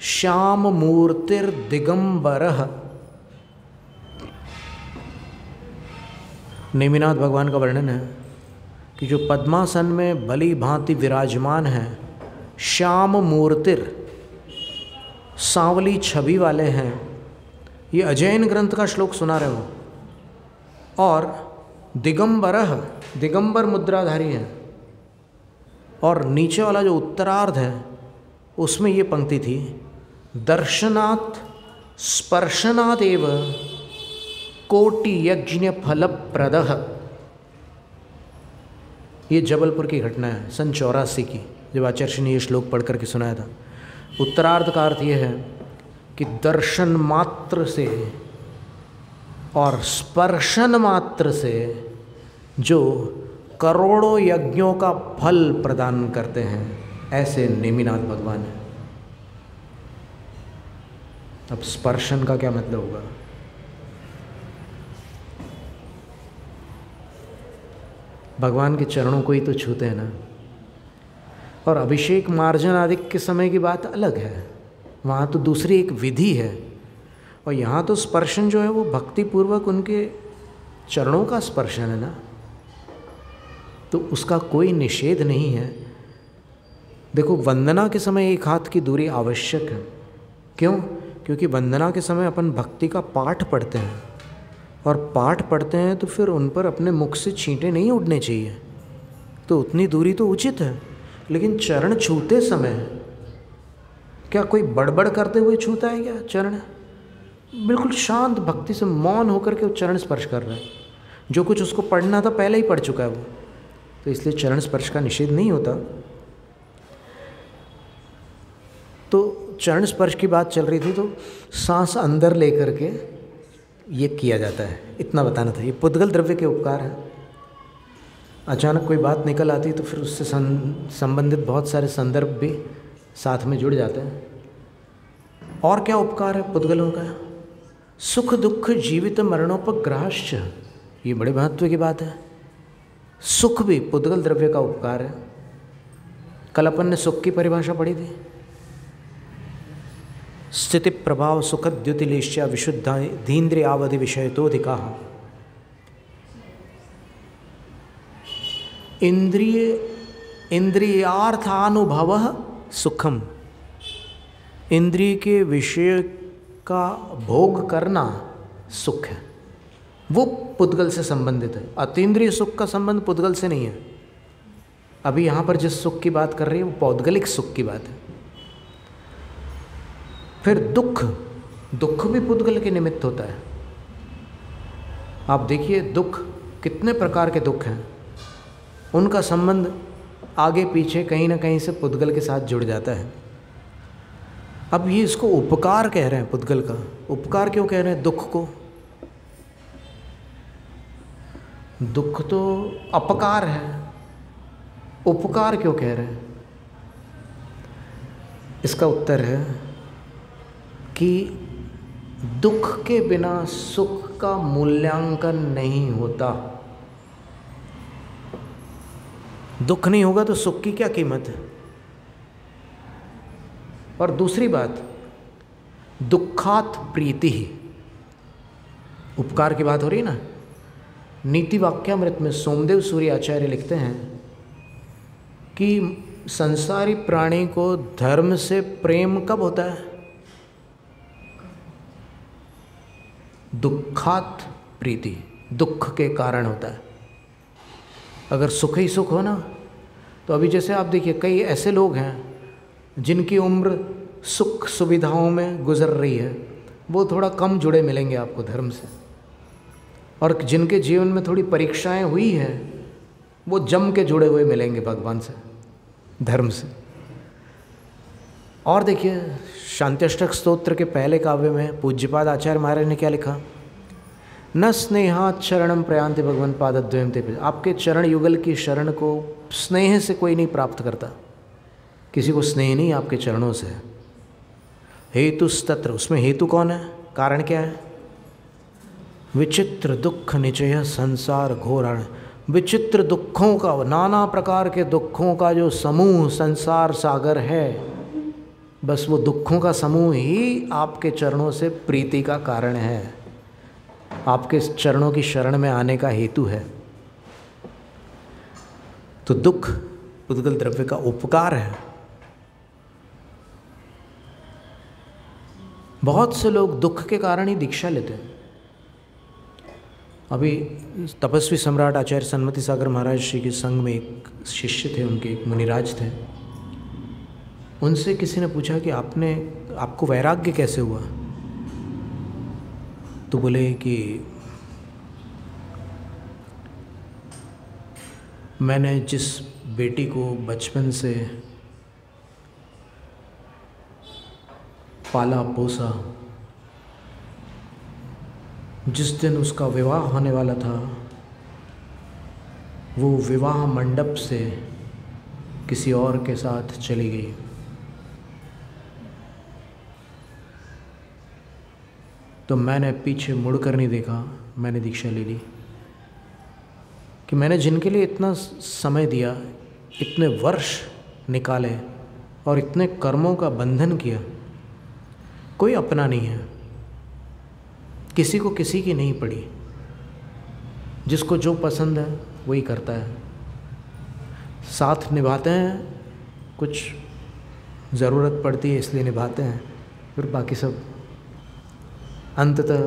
[SPEAKER 1] श्याम मूर्तिर्दिगंबरः। नेमिनाथ भगवान का वर्णन है कि जो पद्मासन में भली भांति विराजमान है, श्याम मूर्तिर, सांवली छवि वाले हैं। ये अजैन ग्रंथ का श्लोक सुना रहे हो। और दिगंबरः, दिगंबर मुद्राधारी है। और नीचे वाला जो उत्तरार्ध है उसमें ये पंक्ति थी, दर्शनात् स्पर्शनात् एव कोटि यज्ञ फलप्रदः। ये जबलपुर की घटना है, सन 84 की, जब आचार्य ने ये श्लोक पढ़ करके सुनाया था। उत्तरार्ध का अर्थ ये है कि दर्शन मात्र से और स्पर्शन मात्र से जो करोड़ों यज्ञों का फल प्रदान करते हैं, ऐसे नेमिनाथ भगवान है। अब स्पर्शन का क्या मतलब होगा? भगवान के चरणों को ही तो छूते हैं ना। और अभिषेक मार्जन आदि के समय की बात अलग है, वहाँ तो दूसरी एक विधि है। और यहाँ तो स्पर्शन जो है वो भक्तिपूर्वक उनके चरणों का स्पर्शन है ना, तो उसका कोई निषेध नहीं है। देखो, वंदना के समय एक हाथ की दूरी आवश्यक है। क्यों? क्योंकि वंदना के समय अपन भक्ति का पाठ पढ़ते हैं, और पाठ पढ़ते हैं तो फिर उन पर अपने मुख से छींटे नहीं उड़ने चाहिए, तो उतनी दूरी तो उचित है। लेकिन चरण छूते समय क्या कोई बड़बड़ करते हुए छूता है क्या चरण? बिल्कुल शांत भक्ति से मौन होकर के वो चरण स्पर्श कर रहा है। जो कुछ उसको पढ़ना था पहले ही पढ़ चुका है वो, तो इसलिए चरण स्पर्श का निषेध नहीं होता। तो चरण स्पर्श की बात चल रही थी, तो सांस अंदर लेकर के ये किया जाता है, इतना बताना था। ये पुद्गल द्रव्य के उपकार है। अचानक कोई बात निकल आती तो फिर उससे संबंधित बहुत सारे संदर्भ भी साथ में जुड़ जाते हैं। और क्या उपकार है पुद्गलों का? सुख दुख जीवित मरणोपग्रहश्च, ये बड़े महत्व की बात है। सुख भी पुद्गल द्रव्य का उपकार है। कल अपन ने सुख की परिभाषा पढ़ी थी, स्थिति प्रभाव सुख द्युतिलेश्या विशुद्ध धीन्द्रियावधि विषयतोधिका। इंद्रियार्थानुभव सुखम, इंद्रिय के विषय का भोग करना सुख है, वो पुद्गल से संबंधित है। अतीन्द्रिय सुख का संबंध पुद्गल से नहीं है। अभी यहाँ पर जिस सुख की बात कर रही है वो पौद्गलिक सुख की बात है। फिर दुख, दुख भी पुद्गल के निमित्त होता है। आप देखिए दुख, कितने प्रकार के दुख हैं, उनका संबंध आगे पीछे कहीं ना कहीं से पुद्गल के साथ जुड़ जाता है। अब ये इसको उपकार कह रहे हैं पुद्गल का। उपकार क्यों कह रहे हैं दुख को? दुख तो अपकार है, उपकार क्यों कह रहे हैं? इसका उत्तर है कि दुख के बिना सुख का मूल्यांकन नहीं होता। दुख नहीं होगा तो सुख की क्या कीमत है? और दूसरी बात, दुखात प्रीति ही, उपकार की बात हो रही है ना। नीति वाक्यामृत में सोमदेव सूर्य आचार्य लिखते हैं कि संसारी प्राणी को धर्म से प्रेम कब होता है? दुखात प्रीति, दुख के कारण होता है। अगर सुख ही सुख हो ना, तो अभी जैसे आप देखिए कई ऐसे लोग हैं जिनकी उम्र सुख सुविधाओं में गुजर रही है, वो थोड़ा कम जुड़े मिलेंगे आपको धर्म से। और जिनके जीवन में थोड़ी परीक्षाएं हुई है, वो जम के जुड़े हुए मिलेंगे भगवान से, धर्म से। और देखिए शांत्यष्टक स्तोत्र के पहले काव्य में पूज्यपाद आचार्य महाराज ने क्या लिखा? न स्नेहात् शरणम प्रयांति भगवन् पादद्वयम् ते। आपके चरण युगल की शरण को स्नेह से कोई नहीं प्राप्त करता, किसी को स्नेह नहीं आपके चरणों से। हेतुस्तत्र, उसमें हेतु कौन है, कारण क्या है? विचित्र दुख निचय संसार घोरण, विचित्र दुखों का, नाना प्रकार के दुखों का जो समूह संसार सागर है, बस वो दुखों का समूह ही आपके चरणों से प्रीति का कारण है, आपके चरणों की शरण में आने का हेतु है। तो दुख पुद्गल द्रव्य का उपकार है। बहुत से लोग दुख के कारण ही दीक्षा लेते हैं। अभी तपस्वी सम्राट आचार्य सन्मति सागर महाराज श्री के संग में एक शिष्य थे, उनके एक मुनिराज थे। उनसे किसी ने पूछा कि आपको वैराग्य कैसे हुआ? तो बोले कि मैंने जिस बेटी को बचपन से पाला पोसा, जिस दिन उसका विवाह होने वाला था, वो विवाह मंडप से किसी और के साथ चली गई। तो मैंने पीछे मुड़कर नहीं देखा, मैंने दीक्षा ले ली कि मैंने जिनके लिए इतना समय दिया, इतने वर्ष निकाले और इतने कर्मों का बंधन किया, कोई अपना नहीं है, किसी को किसी की नहीं पड़ी, जिसको जो पसंद है वही करता है। साथ निभाते हैं, कुछ ज़रूरत पड़ती है इसलिए निभाते हैं, फिर बाकी सब अंततः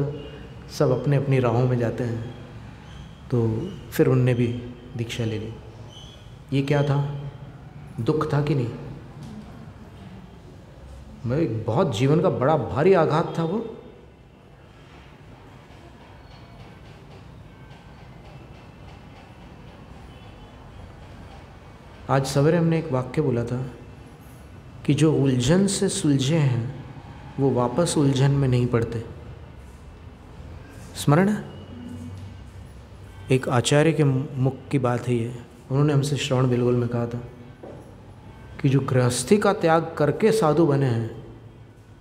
[SPEAKER 1] सब अपने अपनी राहों में जाते हैं। तो फिर उनने भी दीक्षा ले ली। ये क्या था? दुख था कि नहीं? मैं बहुत जीवन का बड़ा भारी आघात था वो। आज सवेरे हमने एक वाक्य बोला था कि जो उलझन से सुलझे हैं वो वापस उलझन में नहीं पड़ते। स्मरण है? एक आचार्य के मुख की बात है ये। उन्होंने हमसे श्रवण बिल्कुल में कहा था कि जो गृहस्थी का त्याग करके साधु बने हैं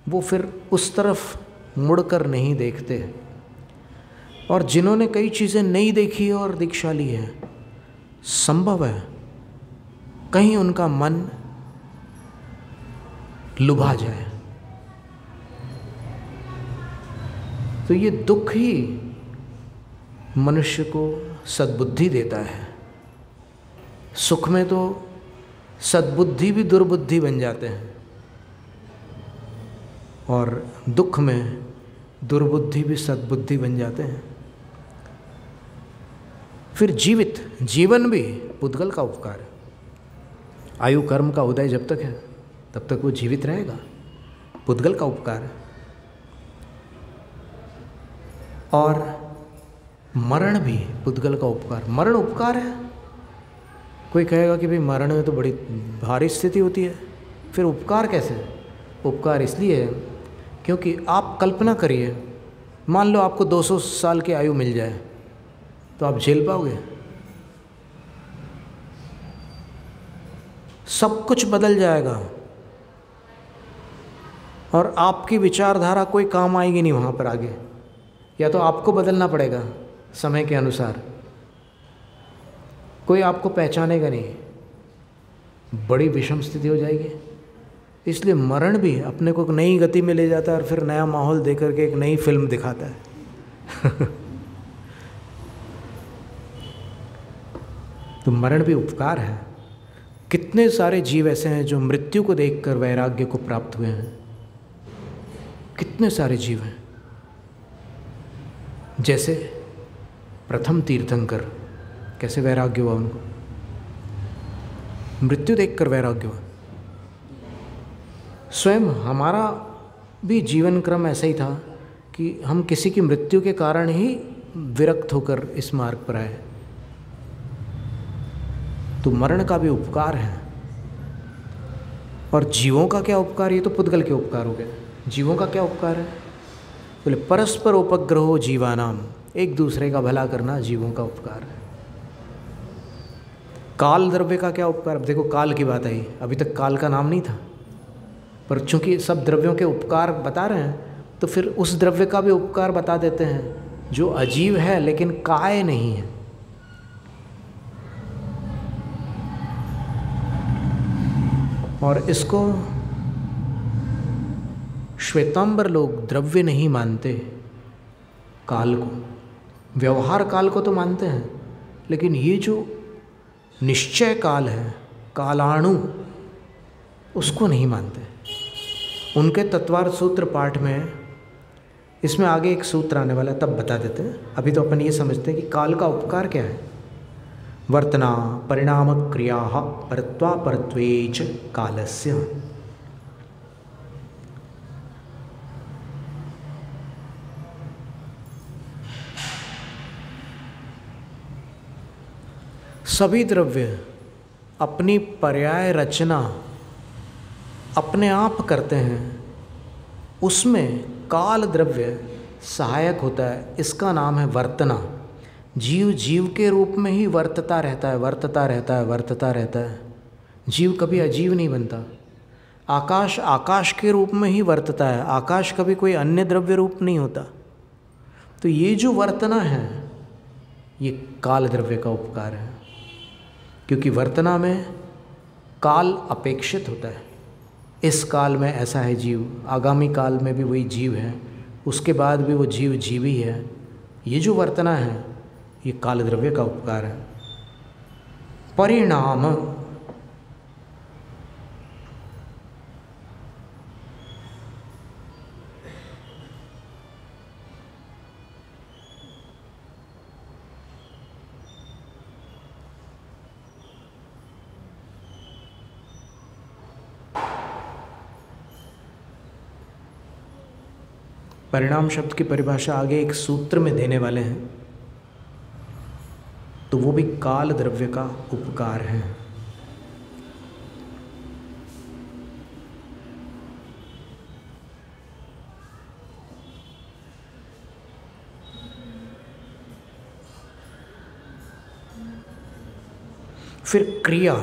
[SPEAKER 1] वो फिर उस तरफ मुड़कर नहीं देखते, और जिन्होंने कई चीज़ें नहीं देखी और दीक्षा ली है, संभव है कहीं उनका मन लुभा जाए। तो ये दुख ही मनुष्य को सद्बुद्धि देता है। सुख में तो सद्बुद्धि भी दुर्बुद्धि बन जाते हैं, और दुख में दुर्बुद्धि भी सद्बुद्धि बन जाते हैं। फिर जीवन भी पुद्गल का उपकार है। आयु कर्म का उदय जब तक है तब तक वो जीवित रहेगा, पुद्गल का उपकार है। और मरण भी पुद्गल का उपकार। मरण उपकार है। कोई कहेगा कि भाई मरण में तो बड़ी भारी स्थिति होती है, फिर उपकार कैसे? उपकार इसलिए है क्योंकि आप कल्पना करिए, मान लो आपको 200 साल की आयु मिल जाए तो आप झेल पाओगे? सब कुछ बदल जाएगा और आपकी विचारधारा कोई काम आएगी नहीं वहाँ पर आगे, या तो आपको बदलना पड़ेगा समय के अनुसार। कोई आपको पहचानेगा नहीं, बड़ी विषम स्थिति हो जाएगी। इसलिए मरण भी अपने को एक नई गति में ले जाता है और फिर नया माहौल देकर के एक नई फिल्म दिखाता है। तो मरण भी उपकार है। कितने सारे जीव ऐसे हैं जो मृत्यु को देखकर वैराग्य को प्राप्त हुए हैं। कितने सारे जीव हैं। जैसे प्रथम तीर्थंकर, कैसे वैराग्य हुआ उनको? मृत्यु देखकर वैराग्य हुआ। स्वयं हमारा भी जीवन क्रम ऐसा ही था कि हम किसी की मृत्यु के कारण ही विरक्त होकर इस मार्ग पर आए। तो मरण का भी उपकार है। और जीवों का क्या उपकार? ये तो पुद्गल के उपकार हो गए। जीवों का क्या उपकार है? बोले परस्पर उपग्रहो जीवानाम, एक दूसरे का भला करना जीवों का उपकार है। काल द्रव्य का क्या उपकार? अब देखो काल की बात आई, अभी तक काल का नाम नहीं था, पर चूंकि सब द्रव्यों के उपकार बता रहे हैं तो फिर उस द्रव्य का भी उपकार बता देते हैं जो अजीव है लेकिन काय नहीं है। और इसको श्वेतांबर लोग द्रव्य नहीं मानते काल को। व्यवहार काल को तो मानते हैं, लेकिन ये जो निश्चय काल है, कालाणु, उसको नहीं मानते। उनके तत्वार्थ सूत्र पाठ में, इसमें आगे एक सूत्र आने वाला है तब बता देते हैं। अभी तो अपन ये समझते हैं कि काल का उपकार क्या है। वर्तना परिणाम क्रिया परत्वा परत्वेच कालस्य। सभी द्रव्य अपनी पर्याय रचना अपने आप करते हैं, उसमें काल द्रव्य सहायक होता है। इसका नाम है वर्तना। जीव जीव के रूप में ही वर्तता रहता है, वर्तता रहता है, वर्तता रहता है। जीव कभी अजीव नहीं बनता। आकाश आकाश के रूप में ही वर्तता है, आकाश कभी कोई अन्य द्रव्य रूप नहीं होता। तो ये जो वर्तना है ये काल द्रव्य का उपकार है, क्योंकि वर्तना में काल अपेक्षित होता है। इस काल में ऐसा है जीव, आगामी काल में भी वही जीव है, उसके बाद भी वो जीव जीवी है। ये जो वर्तना है ये काल द्रव्य का उपकार है। परिणाम, परिणाम शब्द की परिभाषा आगे एक सूत्र में देने वाले हैं, तो वो भी काल द्रव्य का उपकार है। फिर क्रिया,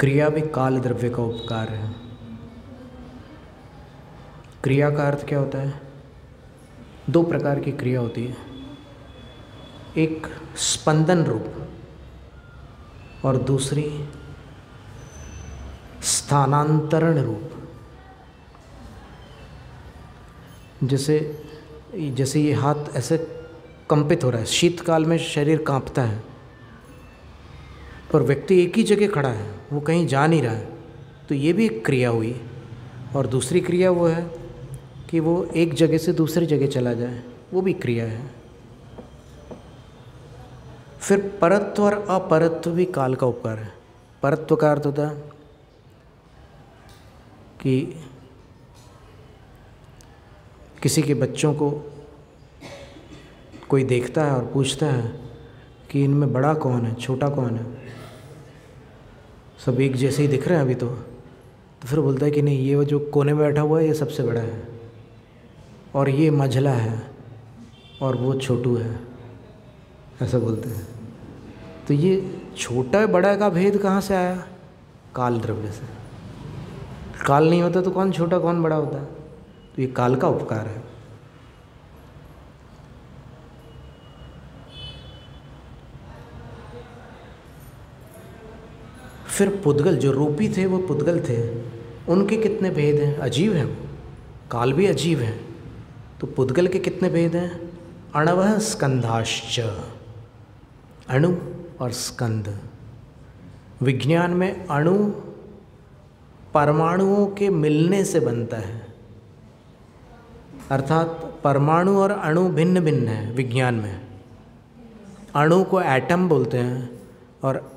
[SPEAKER 1] क्रिया भी काल द्रव्य का उपकार है। क्रिया का अर्थ क्या होता है? दो प्रकार की क्रिया होती है, एक स्पंदन रूप और दूसरी स्थानांतरण रूप। जैसे ये हाथ ऐसे कंपित हो रहा है, शीतकाल में शरीर कांपता है, पर व्यक्ति एक ही जगह खड़ा है, वो कहीं जा नहीं रहा है, तो ये भी एक क्रिया हुई। और दूसरी क्रिया वो है कि वो एक जगह से दूसरी जगह चला जाए, वो भी क्रिया है। फिर परत्व और अपरत्व भी काल का उपकार है। परत्व का अर्थ होता है कि किसी के बच्चों को कोई देखता है और पूछता है कि इनमें बड़ा कौन है, छोटा कौन है, सब एक जैसे ही दिख रहे हैं अभी तो फिर बोलता है कि नहीं, ये जो कोने में बैठा हुआ है ये सबसे बड़ा है, और ये मझला है और वो छोटू है, ऐसा बोलते हैं। तो ये छोटा बड़ा का भेद कहाँ से आया? काल द्रव्य से। काल नहीं होता तो कौन छोटा कौन बड़ा होता? तो ये काल का उपकार है। फिर पुद्गल, जो रूपी थे वो पुद्गल थे, उनके कितने भेद हैं? अजीब हैं, काल भी अजीब है। तो पुद्गल के कितने भेद हैं? अणवः स्कंधाश्च, अणु और स्कंद। विज्ञान में अणु परमाणुओं के मिलने से बनता है, अर्थात परमाणु और अणु भिन्न भिन्न है। विज्ञान में अणु को एटम बोलते हैं और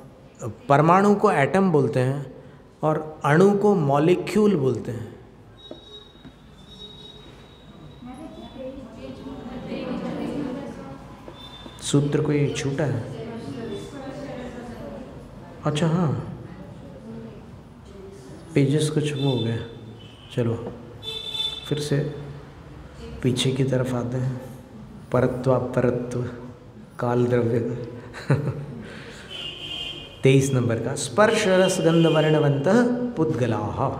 [SPEAKER 1] परमाणु को एटम बोलते हैं और अणु को मॉलिक्यूल बोलते हैं। सूत्र कोई छूटा है? अच्छा हाँ, पेजेस कुछ वो हो गए। चलो फिर से पीछे की तरफ आते हैं। परत्व अपरत्व काल द्रव्य 23 नंबर का। स्पर्श रस गंध वर्णवंतः पुद्गलाः।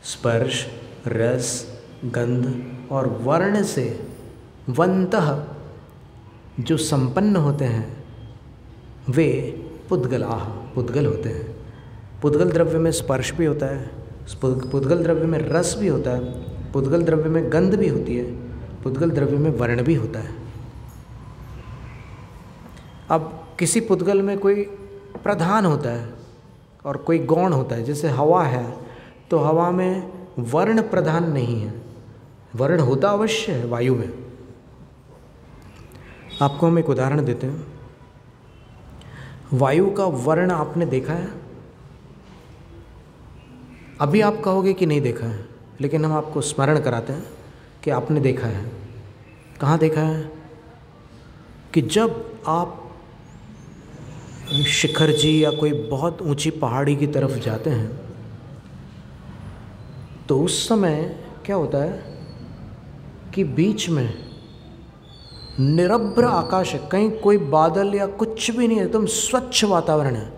[SPEAKER 1] स्पर्श, रस, गंध और वर्ण से वंतः जो संपन्न होते हैं वे पुद्गलाः, पुद्गल होते हैं। पुद्गल द्रव्य में स्पर्श भी होता है, पुद्गल द्रव्य में रस भी होता है, पुद्गल द्रव्य में गंध भी होती है, पुद्गल द्रव्य में वर्ण भी होता है। अब किसी पुद्गल में कोई प्रधान होता है और कोई गौण होता है। जैसे हवा है तो हवा में वर्ण प्रधान नहीं है, वर्ण होता अवश्य है वायु में। आपको हम एक उदाहरण देते हैं। वायु का वर्ण आपने देखा है? अभी आप कहोगे कि नहीं देखा है, लेकिन हम आपको स्मरण कराते हैं कि आपने देखा है। कहाँ देखा है? कि जब आप शिखर जी या कोई बहुत ऊंची पहाड़ी की तरफ जाते हैं तो उस समय क्या होता है कि बीच में निरभ्र आकाश है, कहीं कोई बादल या कुछ भी नहीं है, एकदम स्वच्छ वातावरण है।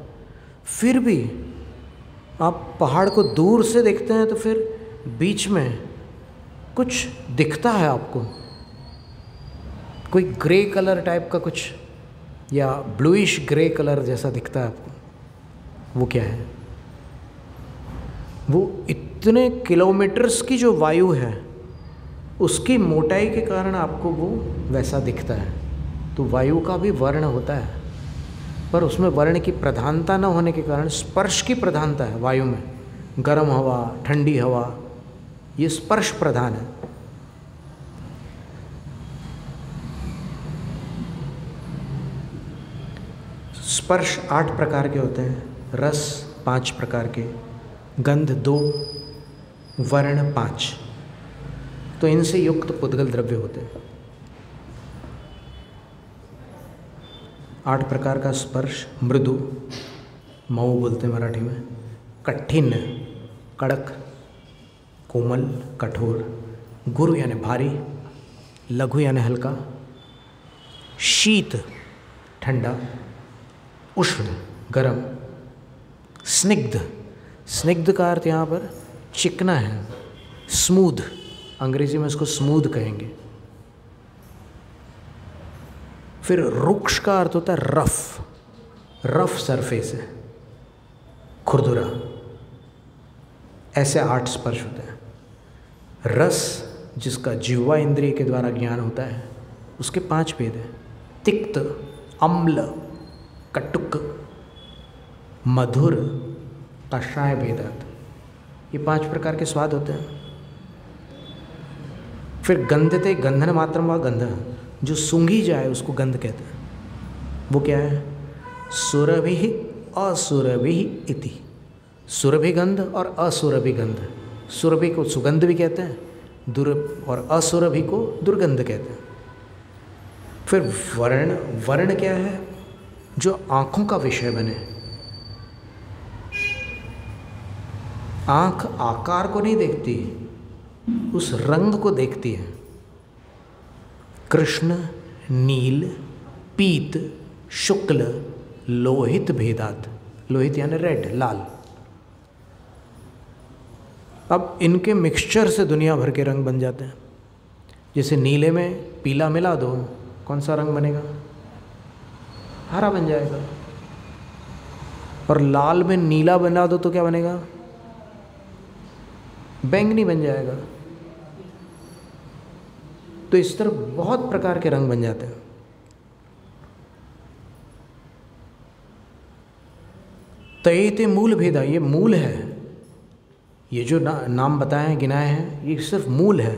[SPEAKER 1] फिर भी आप पहाड़ को दूर से देखते हैं तो फिर बीच में कुछ दिखता है आपको, कोई ग्रे कलर टाइप का कुछ या ब्लूइश ग्रे कलर जैसा दिखता है आपको। वो क्या है? वो इतने किलोमीटर्स की जो वायु है उसकी मोटाई के कारण आपको वो वैसा दिखता है। तो वायु का भी वर्ण होता है, पर उसमें वर्ण की प्रधानता न होने के कारण स्पर्श की प्रधानता है वायु में। गर्म हवा, ठंडी हवा, ये स्पर्श प्रधान है। स्पर्श 8 प्रकार के होते हैं, रस 5 प्रकार के, गंध 2, वर्ण 5। तो इनसे युक्त पुद्गल द्रव्य होते हैं। 8 प्रकार का स्पर्श, मृदु, मऊ बोलते हैं मराठी में, कठिन, कड़क, कोमल, कठोर, गुरु यानी भारी, लघु यानी हल्का, शीत ठंडा, उष्ण गरम, स्निग्ध, स्निग्ध का अर्थ यहाँ पर चिकना है, स्मूथ, अंग्रेजी में इसको स्मूथ कहेंगे। फिर रुक्ष का अर्थ होता है रफ, रफ सरफेस है, खुरदुरा। ऐसे 8 स्पर्श होते हैं। रस जिसका जिह्वा इंद्रिय के द्वारा ज्ञान होता है, उसके 5 भेद हैं। तिक्त, अम्ल, कटुक, मधुर, कषाय भेदात, ये 5 प्रकार के स्वाद होते हैं। फिर गंधते, गंधन मात्रम व गंध, जो सूंघी जाए उसको गंध कहते हैं। वो क्या है? सुरभि असुरभि इति, सुरभि गंध और असुरभि गंध। सुरभि को सुगंध भी कहते हैं, और असुरभि को दुर्गंध कहते हैं। फिर वर्ण, वर्ण क्या है? जो आँखों का विषय बने। आँख आकार को नहीं देखती, उस रंग को देखती है। कृष्ण, नील, पीत, शुक्ल, लोहित भेदात, लोहित यानी रेड, लाल। अब इनके मिक्सचर से दुनिया भर के रंग बन जाते हैं। जैसे नीले में पीला मिला दो, कौन सा रंग बनेगा? हरा बन जाएगा। और लाल में नीला बना दो तो क्या बनेगा? बैंगनी बन जाएगा। तो इस तरह बहुत प्रकार के रंग बन जाते हैं। तयेते मूल भेदा, ये मूल है। ये जो नाम बताए हैं, गिनाए हैं, ये सिर्फ मूल है।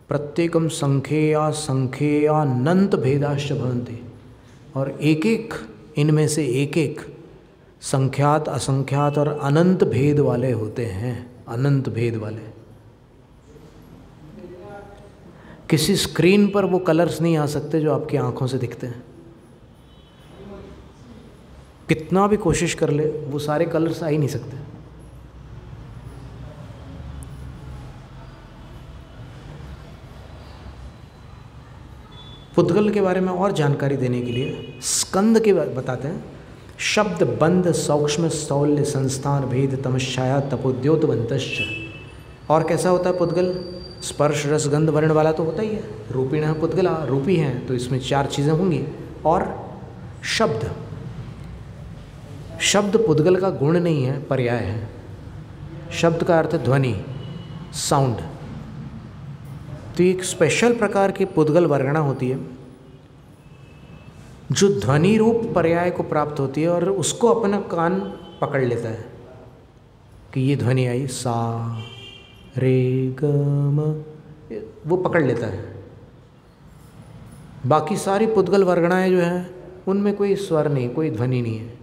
[SPEAKER 1] प्रत्येकम संख्या संख्यानंत भेदाश्च भवन्ति, और एक एक इनमें से एक एक संख्यात, असंख्यात और अनंत भेद वाले होते हैं। अनंत भेद वाले। किसी स्क्रीन पर वो कलर्स नहीं आ सकते जो आपकी आंखों से दिखते हैं। कितना भी कोशिश कर ले, वो सारे कलर्स आ ही नहीं सकते। पुद्गल के बारे में और जानकारी देने के लिए स्कंद के बताते हैं। शब्द, बंध, सूक्ष्म, स्थौल्य, संस्थान, भेद, तमश्चाया, तपोद्योतवंतश्च। और कैसा होता है पुद्गल? स्पर्श, रस, गंध, वर्ण वाला तो होता ही है। रूपिणः पुद्गला, रूपी हैं तो इसमें 4 चीज़ें होंगी। और शब्द, शब्द पुद्गल का गुण नहीं है, पर्याय है। शब्द का अर्थ ध्वनि, साउंड। तो एक स्पेशल प्रकार की पुद्गल वर्गणा होती है जो ध्वनि रूप पर्याय को प्राप्त होती है, और उसको अपना कान पकड़ लेता है कि ये ध्वनि आई, सा रे ग म, वो पकड़ लेता है। बाकी सारी पुद्गल वर्गणाएं जो हैं उनमें कोई स्वर नहीं, कोई ध्वनि नहीं है,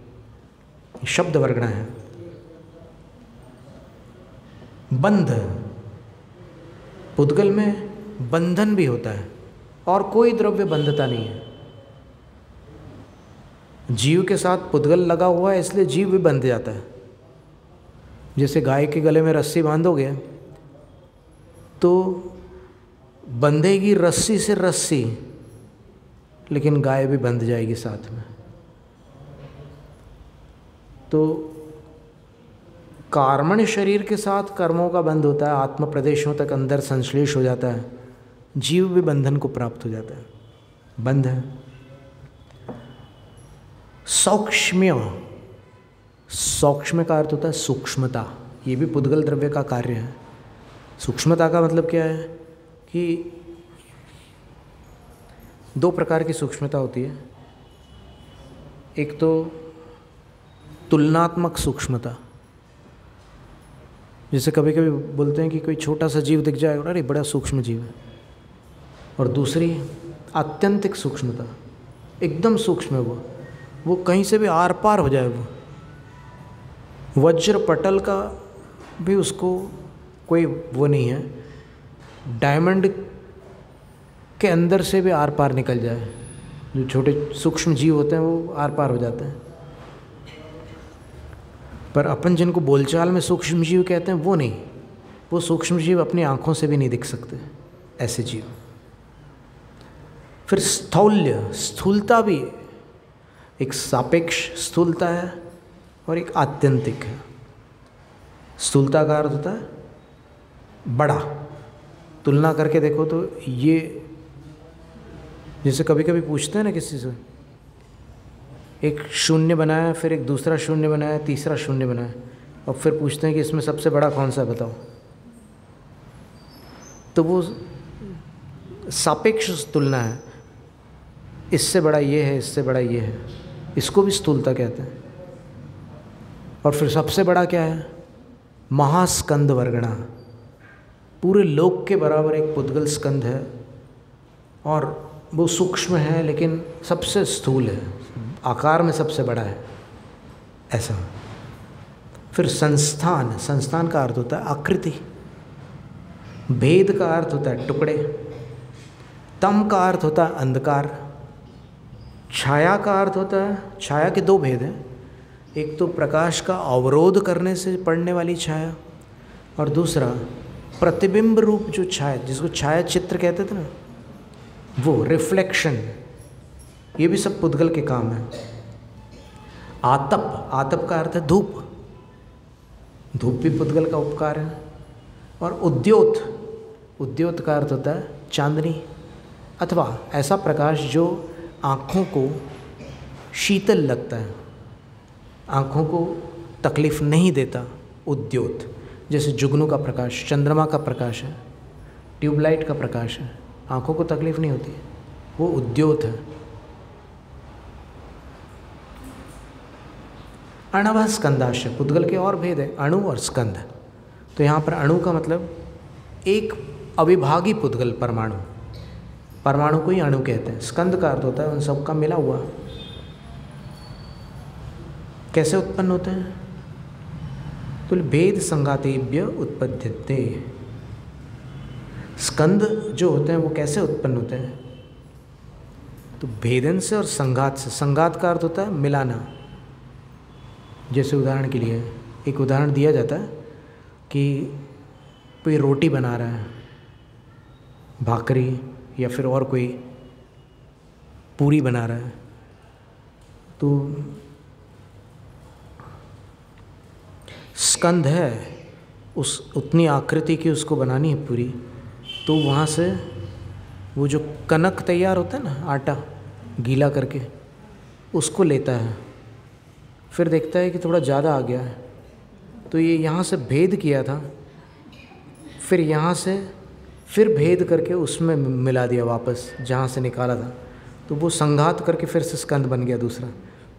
[SPEAKER 1] शब्द वर्गणा है। बंध, पुद्गल में बंधन भी होता है और कोई द्रव्य बंधता नहीं है। जीव के साथ पुद्गल लगा हुआ है, इसलिए जीव भी बंध जाता है। जैसे गाय के गले में रस्सी बांधोगे तो बंधेगी रस्सी से रस्सी, लेकिन गाय भी बंध जाएगी साथ में। तो कार्मण्य शरीर के साथ कर्मों का बंध होता है, आत्म प्रदेशों तक अंदर संश्लेष हो जाता है, जीव भी बंधन को प्राप्त हो जाता है। बंध है। सौक्ष्म्य, सौक्ष्म्य का अर्थ होता है सूक्ष्मता। ये भी पुद्गल द्रव्य का कार्य है। सूक्ष्मता का मतलब क्या है कि 2 प्रकार की सूक्ष्मता होती है। एक तो तुलनात्मक सूक्ष्मता, जैसे कभी कभी बोलते हैं कि कोई छोटा सा जीव दिख जाए, अरे बड़ा सूक्ष्म जीव है। और दूसरी आत्यंतिक सूक्ष्मता, एकदम सूक्ष्म है वो कहीं से भी आर पार हो जाए। वो वज्र पटल का भी उसको कोई वो नहीं है, डायमंड के अंदर से भी आर पार निकल जाए। जो छोटे सूक्ष्म जीव होते हैं वो आर पार हो जाते हैं, पर अपन जिनको बोलचाल में सूक्ष्म जीव कहते हैं वो नहीं। वो सूक्ष्म जीव अपनी आँखों से भी नहीं दिख सकते, ऐसे जीव। फिर स्थौल्य, स्थूलता भी एक सापेक्ष स्थूलता है और एक आत्यंतिक है। स्थूलता का अर्थ होता है बड़ा। तुलना करके देखो तो ये, जैसे कभी कभी पूछते हैं ना किसी से, एक शून्य बनाया, फिर एक दूसरा शून्य बनाया, तीसरा शून्य बनाया, और फिर पूछते हैं कि इसमें सबसे बड़ा कौन सा बताओ। तो वो सापेक्ष तुलना है, इससे बड़ा ये है, इससे बड़ा ये है, इसको भी स्थूलता कहते हैं। और फिर सबसे बड़ा क्या है? महास्कंद वर्गणा, पूरे लोक के बराबर एक पुद्गल स्कंद है, और वो सूक्ष्म है लेकिन सबसे स्थूल है, आकार में सबसे बड़ा है, ऐसा। फिर संस्थान, संस्थान का अर्थ होता है आकृति। भेद का अर्थ होता है टुकड़े। तम का अर्थ होता है अंधकार। छाया का अर्थ होता है, छाया के दो भेद हैं, एक तो प्रकाश का अवरोध करने से पड़ने वाली छाया, और दूसरा प्रतिबिंब रूप जो छाया, जिसको छाया चित्र कहते थे ना, वो रिफ्लेक्शन। ये भी सब पुद्गल के काम है। आतप, आतप का अर्थ है धूप, धूप भी पुद्गल का उपकार है। और उद्योत, उद्योत का अर्थ होता है चांदनी, अथवा ऐसा प्रकाश जो आँखों को शीतल लगता है, आँखों को तकलीफ़ नहीं देता, उद्योत। जैसे जुगनू का प्रकाश, चंद्रमा का प्रकाश है, ट्यूबलाइट का प्रकाश है, आँखों को तकलीफ़ नहीं होती है, वो उद्योत है। अणव स्कंदाश, पुद्गल के और भेद है, अणु और स्कंद। तो यहाँ पर अणु का मतलब एक अविभागी पुद्गल, परमाणु, परमाणु को ही अणु कहते हैं। स्कंद का अर्थ होता है उन सब का मिला हुआ। कैसे उत्पन्न होते हैं? तो भेद संघातेभ्य उत्पद्यते। स्कंद जो होते हैं वो कैसे उत्पन्न होते हैं? तो भेदन से और संघात से। संघात का अर्थ होता है मिलाना। जैसे उदाहरण के लिए एक उदाहरण दिया जाता है कि कोई रोटी बना रहा है, भाकरी या फिर और कोई पूरी बना रहा है, तो स्कंद है, उस उतनी आकृति की उसको बनानी है पूरी, तो वहाँ से वो जो कनक तैयार होता है ना, आटा गीला करके, उसको लेता है, फिर देखता है कि थोड़ा ज़्यादा आ गया है, तो ये यहाँ से भेद किया था, फिर यहाँ से फिर भेद करके उसमें मिला दिया वापस जहाँ से निकाला था, तो वो संघात करके फिर से स्कंद बन गया दूसरा,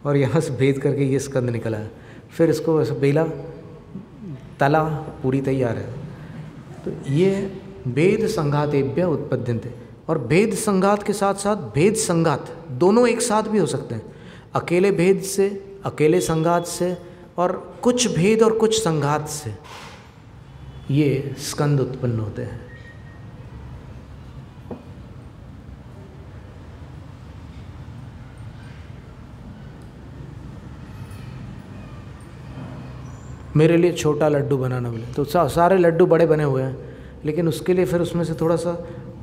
[SPEAKER 1] और यहाँ से भेद करके ये स्कंद निकला है। फिर इसको वैसे बेला, तला, पूरी तैयार है। तो ये भेद संघातेभ्य उत्पद्यन्ते। और भेद संघात के साथ साथ भेद संघात, दोनों एक साथ भी हो सकते हैं। अकेले भेद से, अकेले संघात से, और कुछ भेद और कुछ संघात से ये स्कंद उत्पन्न होते हैं। मेरे लिए छोटा लड्डू बनाना बोले तो सारे लड्डू बड़े बने हुए हैं, लेकिन उसके लिए फिर उसमें से थोड़ा सा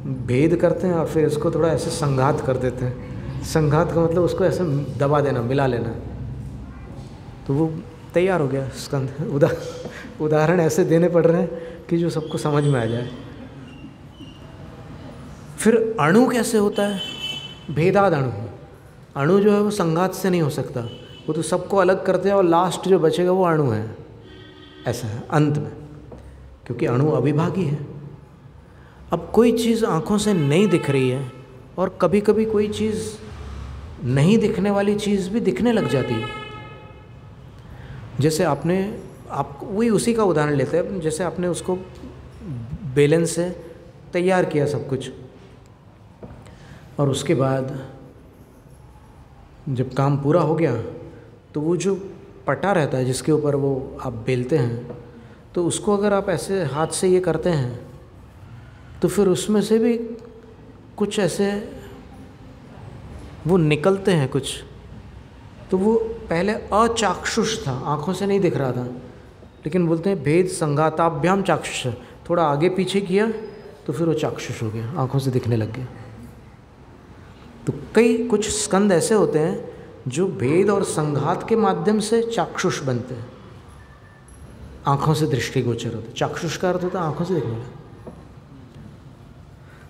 [SPEAKER 1] भेद करते हैं और फिर इसको थोड़ा ऐसे संघात कर देते हैं। संघात का मतलब उसको ऐसे दबा देना, मिला लेना, तो वो तैयार हो गया स्कंद। उदाहरण ऐसे देने पड़ रहे हैं कि जो सबको समझ में आ जाए। फिर अणु कैसे होता है? भेदाद अणु। अणु जो है वो संघात से नहीं हो सकता, वो तो सबको अलग करते हैं और लास्ट जो बचेगा वो अणु है, ऐसा है अंत में, क्योंकि अणु अविभागी है। अब कोई चीज़ आँखों से नहीं दिख रही है, और कभी कभी कोई चीज़ नहीं दिखने वाली चीज़ भी दिखने लग जाती है। जैसे आप वही उसी का उदाहरण लेते हैं, जैसे आपने उसको बेलन से तैयार किया सब कुछ, और उसके बाद जब काम पूरा हो गया तो वो जो पटा रहता है जिसके ऊपर वो आप बेलते हैं, तो तो उसको अगर आप ऐसे हाथ से ये करते हैं तो फिर उसमें से भी कुछ ऐसे वो निकलते हैं कुछ। तो वो पहले अचाक्षुष था, आँखों से नहीं दिख रहा था, लेकिन बोलते हैं भेद संघाताभ्याम चाक्षुष, थोड़ा आगे पीछे किया तो फिर वो चाक्षुष हो गया, आँखों से दिखने लग गया। तो कई कुछ स्कंद ऐसे होते हैं जो भेद और संघात के माध्यम से चाक्षुष बनते हैं, आँखों से दृष्टिगोचर होते हैं। चाक्षुष का अर्थ होता है आँखों से देखने वाला।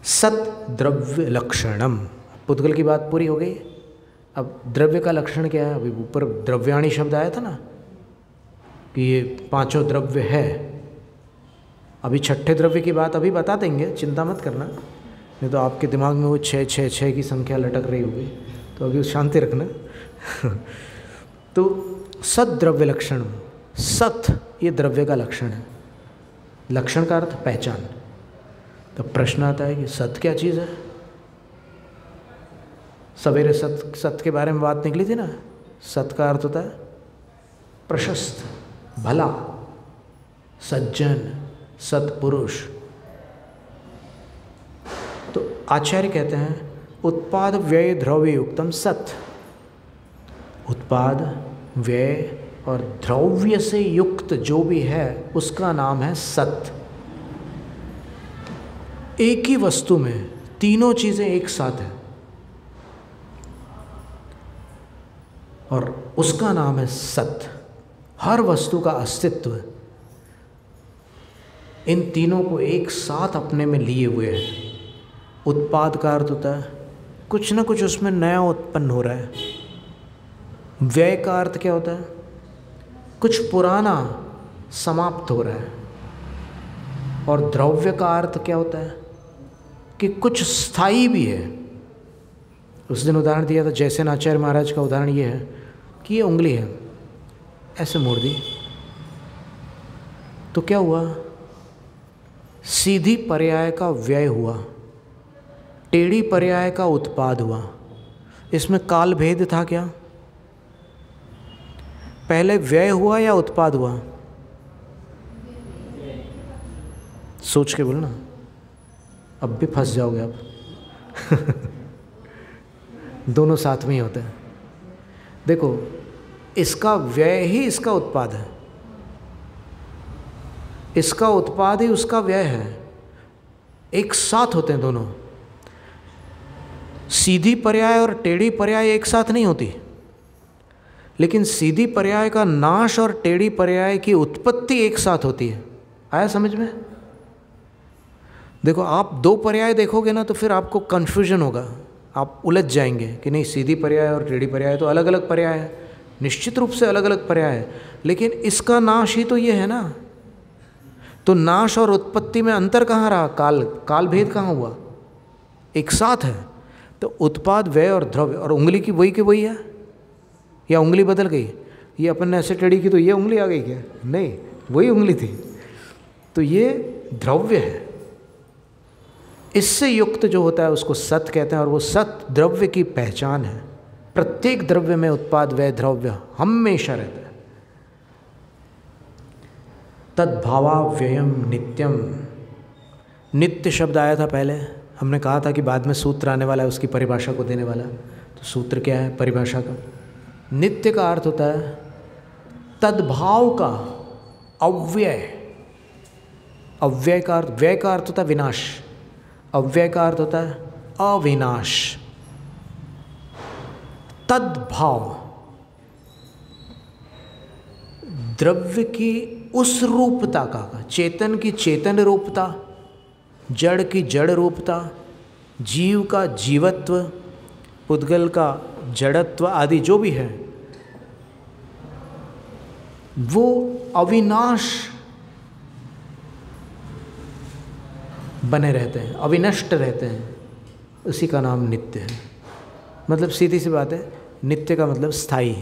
[SPEAKER 1] सत द्रव्य लक्षणम, पुद्गल की बात पूरी हो गई। अब द्रव्य का लक्षण क्या है? अभी ऊपर द्रव्याणी शब्द आया था ना कि ये पांचों द्रव्य है। अभी छठे द्रव्य की बात अभी बता देंगे, चिंता मत करना, नहीं तो आपके दिमाग में वो 6 की संख्या लटक रही होगी, तो अभी शांति रखना। तो सत द्रव्य लक्षण, सत ये द्रव्य का लक्षण है। लक्षण का अर्थ पहचान। तो प्रश्न आता है कि सत क्या चीज़ है? सवेरे सत के बारे में बात निकली थी ना। सत का अर्थ होता है प्रशस्त, भला, सज्जन, सत्पुरुष। तो आचार्य कहते हैं उत्पाद व्यय द्रव्य युक्तम सत। उत्पाद व्यय और द्रव्य से युक्त जो भी है उसका नाम है सत। एक ही वस्तु में तीनों चीजें एक साथ हैं और उसका नाम है सत। हर वस्तु का अस्तित्व इन तीनों को एक साथ अपने में लिए हुए है। उत्पाद का अर्थ होता है कुछ ना कुछ उसमें नया उत्पन्न हो रहा है। व्यय का अर्थ क्या होता है? कुछ पुराना समाप्त हो रहा है। और द्रव्य का अर्थ क्या होता है? कि कुछ स्थायी भी है। उस दिन उदाहरण दिया था जैसे आचार्य महाराज का उदाहरण ये है कि ये उंगली है, ऐसे मोड़ दी तो क्या हुआ? सीधी पर्याय का व्यय हुआ, टेढ़ी पर्याय का उत्पाद हुआ। इसमें काल भेद था क्या? पहले व्यय हुआ या उत्पाद हुआ? सोच के बोलना, अब भी फंस जाओगे आप। दोनों साथ में ही होते हैं। देखो, इसका व्यय ही इसका उत्पाद है, इसका उत्पाद ही उसका व्यय है, एक साथ होते हैं दोनों। सीधी पर्याय और टेढ़ी पर्याय एक साथ नहीं होती, लेकिन सीधी पर्याय का नाश और टेढ़ी पर्याय की उत्पत्ति एक साथ होती है। आया समझ में? देखो, आप दो पर्याय देखोगे ना तो फिर आपको कन्फ्यूजन होगा, आप उलझ जाएंगे कि नहीं सीधी पर्याय और टेढ़ी पर्याय तो अलग अलग पर्याय है, निश्चित रूप से अलग अलग पर्याय है, लेकिन इसका नाश ही तो ये है ना। तो नाश और उत्पत्ति में अंतर कहाँ रहा? काल भेद कहाँ हुआ? एक साथ है। तो उत्पाद व्यय और द्रव्य, और उंगली की वही के वही है या उंगली बदल गई? ये अपन ने ऐसे टेढ़ी की तो ये उंगली आ गई क्या? नहीं, वही उंगली थी। तो ये द्रव्य है, इससे युक्त जो होता है उसको सत कहते हैं, और वो सत द्रव्य की पहचान है। प्रत्येक द्रव्य में उत्पाद व्यय द्रव्य हमेशा रहता है। तद्भावाव्ययम नित्यम, नित्य शब्द आया था पहले, हमने कहा था कि बाद में सूत्र आने वाला है उसकी परिभाषा को देने वाला। तो सूत्र क्या है परिभाषा का? नित्य का अर्थ होता है तद्भाव का अव्यय। अव्यय का अर्थ, व्यय का अर्थ होता है विनाश, अव्यय का अर्थ होता है अविनाश। तद्भाव, द्रव्य की उस रूपता का, चेतन की चेतन रूपता, जड़ की जड़ रूपता, जीव का जीवत्व, पुद्गल का जड़त्व आदि जो भी है, वो अविनाश बने रहते हैं, अविनष्ट रहते हैं, उसी का नाम नित्य है। मतलब सीधी सी बात है, नित्य का मतलब स्थायी,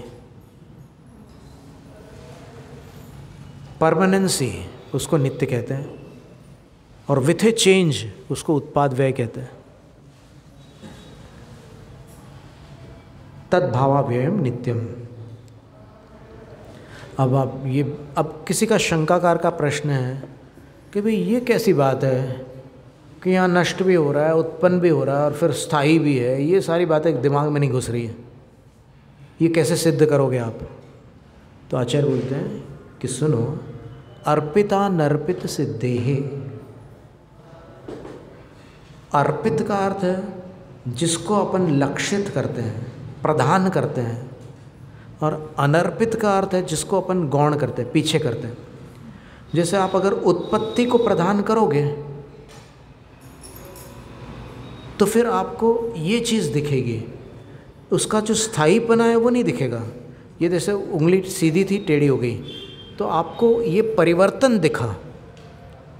[SPEAKER 1] परमानेंसी, उसको नित्य कहते हैं। और विथ ए चेंज उसको उत्पाद व्यय कहते हैं। तद्भावाव्ययम नित्यम। अब किसी का शंकाकार का प्रश्न है कि भाई ये कैसी बात है कि यहाँ नष्ट भी हो रहा है, उत्पन्न भी हो रहा है और फिर स्थायी भी है, ये सारी बातें दिमाग में नहीं घुस रही है, ये कैसे सिद्ध करोगे आप? तो आचार्य बोलते हैं कि सुनो, अर्पिता नर्पित सिद्धेहे। अर्पित का अर्थ है जिसको अपन लक्षित करते हैं, प्रधान करते हैं, और अनर्पित का अर्थ है जिसको अपन गौण करते हैं, पीछे करते हैं। जैसे आप अगर उत्पत्ति को प्रधान करोगे तो फिर आपको ये चीज़ दिखेगी, उसका जो स्थायीपना है वो नहीं दिखेगा। ये जैसे उंगली सीधी थी टेढ़ी हो गई तो आपको ये परिवर्तन दिखा।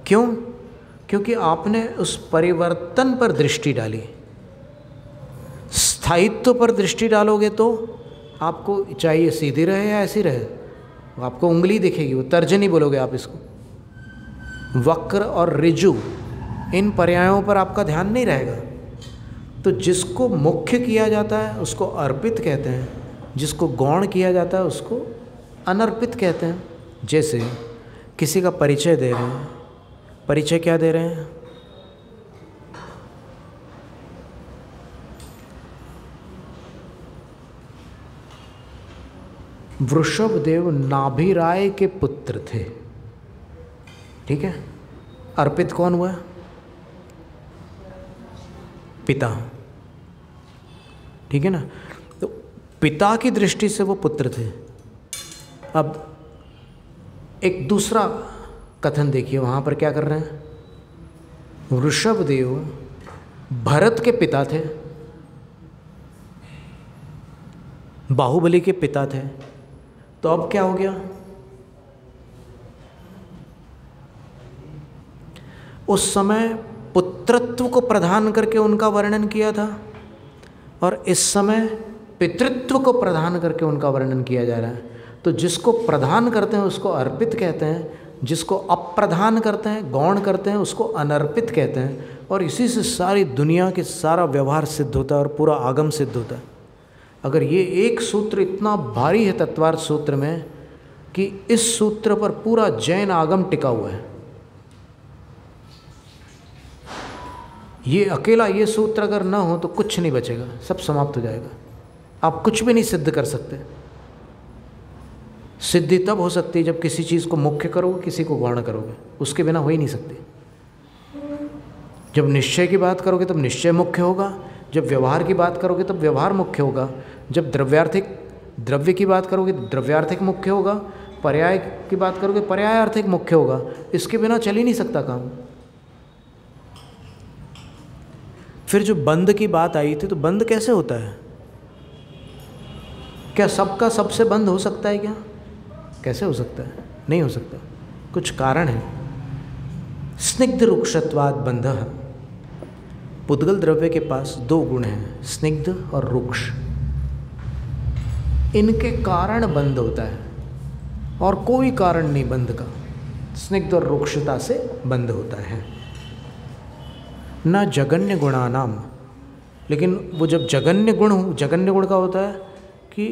[SPEAKER 1] क्यों? क्योंकि आपने उस परिवर्तन पर दृष्टि डाली। स्थायित्व पर दृष्टि डालोगे तो आपको चाहिए सीधी रहे या ऐसी रहे, आपको उंगली दिखेगी, वो तर्जनी बोलोगे आप इसको। वक्र और ऋजु इन पर्यायों पर आपका ध्यान नहीं रहेगा। तो जिसको मुख्य किया जाता है उसको अर्पित कहते हैं, जिसको गौण किया जाता है उसको अनर्पित कहते हैं। जैसे किसी का परिचय दे रहे हैं, परिचय क्या दे रहे हैं? वृषभदेव नाभिराय के पुत्र थे, ठीक है। अर्पित कौन हुआ? पिता, ठीक है ना। तो पिता की दृष्टि से वो पुत्र थे। अब एक दूसरा कथन देखिए, वहाँ पर क्या कर रहे हैं? वृषभदेव भरत के पिता थे, बाहुबली के पिता थे। तो अब क्या हो गया? उस समय पुत्रत्व को प्रधान करके उनका वर्णन किया था और इस समय पितृत्व को प्रधान करके उनका वर्णन किया जा रहा है। तो जिसको प्रधान करते हैं उसको अर्पित कहते हैं, जिसको अप्रधान करते हैं, गौण करते हैं, उसको अनर्पित कहते हैं। और इसी से सारी दुनिया के सारा व्यवहार सिद्ध होता है और पूरा आगम सिद्ध होता है। अगर ये एक सूत्र इतना भारी है तत्वार्थ सूत्र में कि इस सूत्र पर पूरा जैन आगम टिका हुआ है। ये अकेला ये सूत्र अगर ना हो तो कुछ नहीं बचेगा, सब समाप्त हो जाएगा। आप कुछ भी नहीं सिद्ध कर सकते। सिद्धि तब हो सकती है जब किसी चीज़ को मुख्य करोगे, किसी को गौण करोगे, उसके बिना हो ही नहीं सकती। जब निश्चय की बात करोगे तब निश्चय मुख्य होगा, जब व्यवहार की बात करोगे तब व्यवहार मुख्य होगा, जब द्रव्य की बात करोगे तो द्रव्यार्थिक मुख्य होगा, पर्याय की बात करोगे पर्यायार्थिक मुख्य होगा। इसके बिना चल ही नहीं सकता काम। फिर जो बंध की बात आई थी, तो बंध कैसे होता है? क्या सबका सबसे बंध हो सकता है क्या? कैसे हो सकता है? नहीं हो सकता। कुछ कारण है। स्निग्ध रुक्षत्वाद बंधः। पुद्गल द्रव्य के पास दो गुण हैं, स्निग्ध और रुक्ष। इनके कारण बंध होता है और कोई कारण नहीं बंध का। स्निग्ध और रुक्षता से बंध होता है। न जगन्य गुणानाम, लेकिन वो जब जगन्य गुण का होता है कि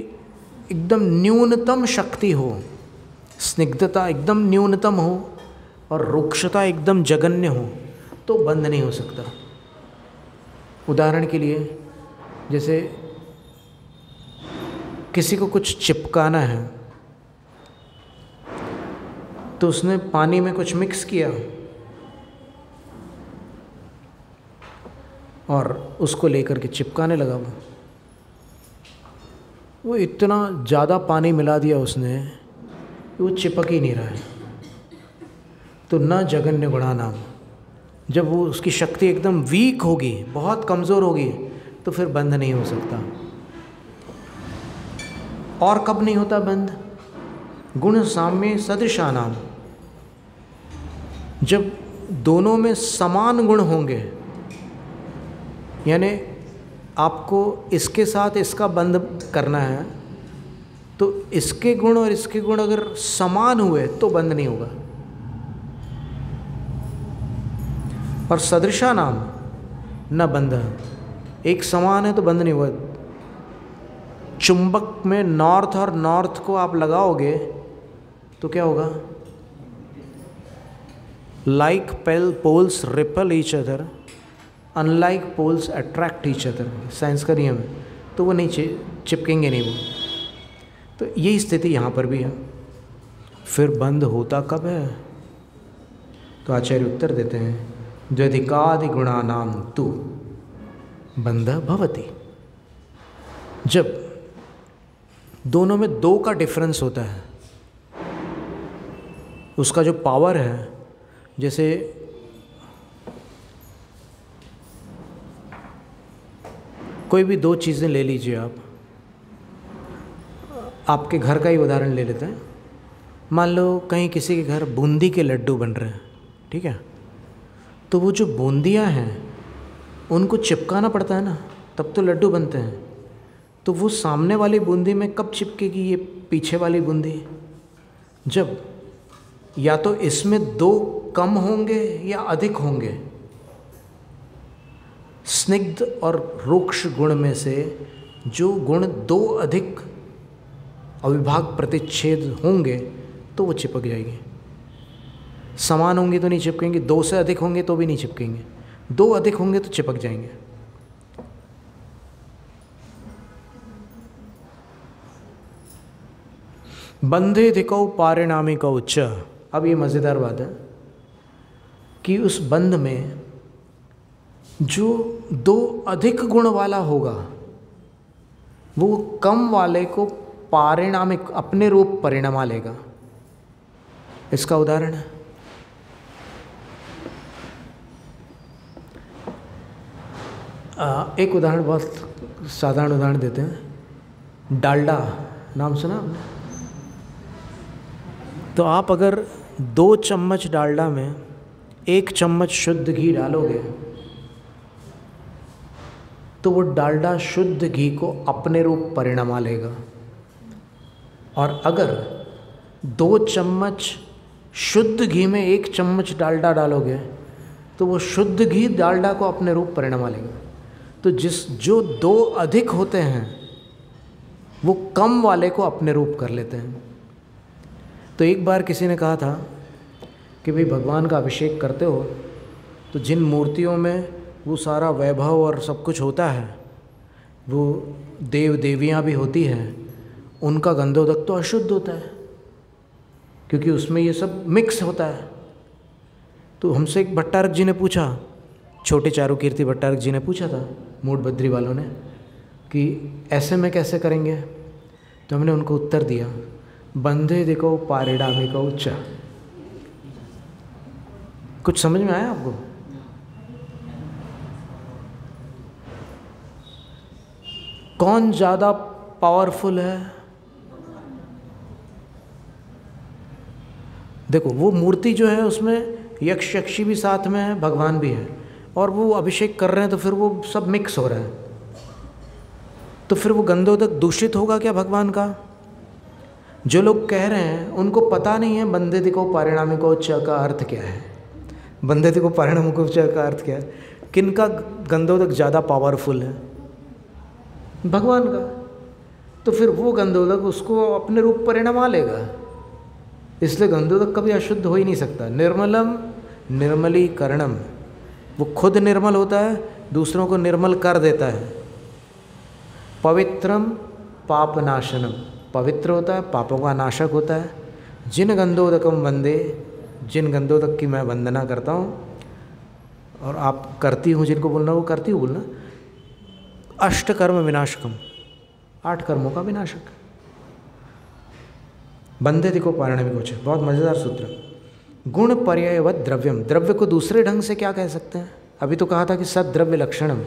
[SPEAKER 1] एकदम न्यूनतम शक्ति हो, स्निग्धता एकदम न्यूनतम हो और रुक्षता एकदम जगन्य हो, तो बंध नहीं हो सकता। उदाहरण के लिए, जैसे किसी को कुछ चिपकाना है तो उसने पानी में कुछ मिक्स किया और उसको लेकर के चिपकाने लगा। वो इतना ज़्यादा पानी मिला दिया उसने, वो चिपक ही नहीं रहा है। तो न जगन्य गुणानाम, जब वो उसकी शक्ति एकदम वीक होगी, बहुत कमज़ोर होगी, तो फिर बंध नहीं हो सकता। और कब नहीं होता बंध? गुण साम्य सदृशानाम, जब दोनों में समान गुण होंगे, यानी आपको इसके साथ इसका बंध करना है तो इसके गुण और इसके गुण अगर समान हुए तो बंध नहीं होगा। और सदृशा नाम न बंध, एक समान है तो बंध नहीं हुआ। चुंबक में नॉर्थ और नॉर्थ को आप लगाओगे तो क्या होगा? Like poles repel each other, unlike poles attract each other, science का नियम है। तो वो नहीं चिपकेंगे नहीं वो। तो यही स्थिति यहाँ पर भी है। फिर बंध होता कब है? तो आचार्य उत्तर देते हैं, द्व्यधिकादि गुणानाम तु बंध भवति। जब दोनों में दो का डिफरेंस होता है, उसका जो पावर है, जैसे कोई भी दो चीज़ें ले लीजिए आप, आपके घर का ही उदाहरण ले लेते हैं। मान लो कहीं किसी के घर बूंदी के लड्डू बन रहे हैं, ठीक है, तो वो जो बूंदियाँ हैं उनको चिपकाना पड़ता है ना, तब तो लड्डू बनते हैं। तो वो सामने वाली बूंदी में कब चिपकेगी ये पीछे वाली बूंदी? जब या तो इसमें दो कम होंगे या अधिक होंगे। स्निग्ध और रूक्ष गुण में से जो गुण दो अधिक अविभाग प्रतिच्छेद होंगे तो वो चिपक जाएगी। समान होंगे तो नहीं चिपकेंगे, दो से अधिक होंगे तो भी नहीं चिपकेंगे, दो अधिक होंगे तो चिपक जाएंगे। बंधे धिकौ पारिणामिकौ च। अब ये मज़ेदार बात है कि उस बंध में जो दो अधिक गुण वाला होगा वो कम वाले को पारिणामिक अपने रूप परिणमा लेगा। इसका उदाहरण है, एक उदाहरण, बहुत साधारण उदाहरण देते हैं। डालडा नाम सुना आपने? तो आप अगर 2 चम्मच डालडा में 1 चम्मच शुद्ध घी डालोगे तो वो डालडा शुद्ध घी को अपने रूप परिणमा लेगा। और अगर 2 चम्मच शुद्ध घी में 1 चम्मच डालडा डालोगे तो वो शुद्ध घी डालडा को अपने रूप परिणमा लेगा। तो जो 2 अधिक होते हैं वो कम वाले को अपने रूप कर लेते हैं। तो एक बार किसी ने कहा था कि भाई भगवान का अभिषेक करते हो तो जिन मूर्तियों में वो सारा वैभव और सब कुछ होता है, वो देव देवियाँ भी होती हैं, उनका गंधोदक तो अशुद्ध होता है क्योंकि उसमें ये सब मिक्स होता है। तो हमसे एक भट्टारक जी ने पूछा, छोटे चारुकीर्ति भट्टारक जी ने पूछा था मूड बद्री वालों ने कि ऐसे में कैसे करेंगे? तो हमने उनको उत्तर दिया, बंधे धिकौ पारिणामिकौ च। कुछ समझ में आया आपको? कौन ज़्यादा पावरफुल है? देखो वो मूर्ति जो है उसमें यक्ष यक्षी भी साथ में है, भगवान भी है, और वो अभिषेक कर रहे हैं तो फिर वो सब मिक्स हो रहा है। तो फिर वो गंधोदक दूषित होगा क्या भगवान का? जो लोग कह रहे हैं उनको पता नहीं है बंधे धिकौ पारिणामिकौ च का अर्थ क्या है। बंधे धिकौ पारिणामिकौ च का अर्थ क्या है? किनका गंधोदक ज़्यादा पावरफुल है? भगवान का। तो फिर वो गंधोदक उसको अपने रूप परिणमा लेगा, इसलिए गंधोदक कभी अशुद्ध हो ही नहीं सकता। निर्मलम निर्मलीकरणम, वो खुद निर्मल होता है, दूसरों को निर्मल कर देता है। पवित्रम पापनाशनम, पवित्र होता है, पापों का नाशक होता है। जिन गंधोदकम वंदे, जिन गंधोदक की मैं वंदना करता हूँ, और आप करती हूँ जिनको बोलना वो करती हूँ बोलना, अष्ट कर्म विनाशकम, 8 कर्मों का विनाशक। बंधे धिकौ पारिणामिकौ च, बहुत मज़ेदार सूत्र। गुण पर्यायवत द्रव्यम, द्रव्य को दूसरे ढंग से क्या कह सकते हैं? अभी तो कहा था कि सद्द्रव्य लक्षणम,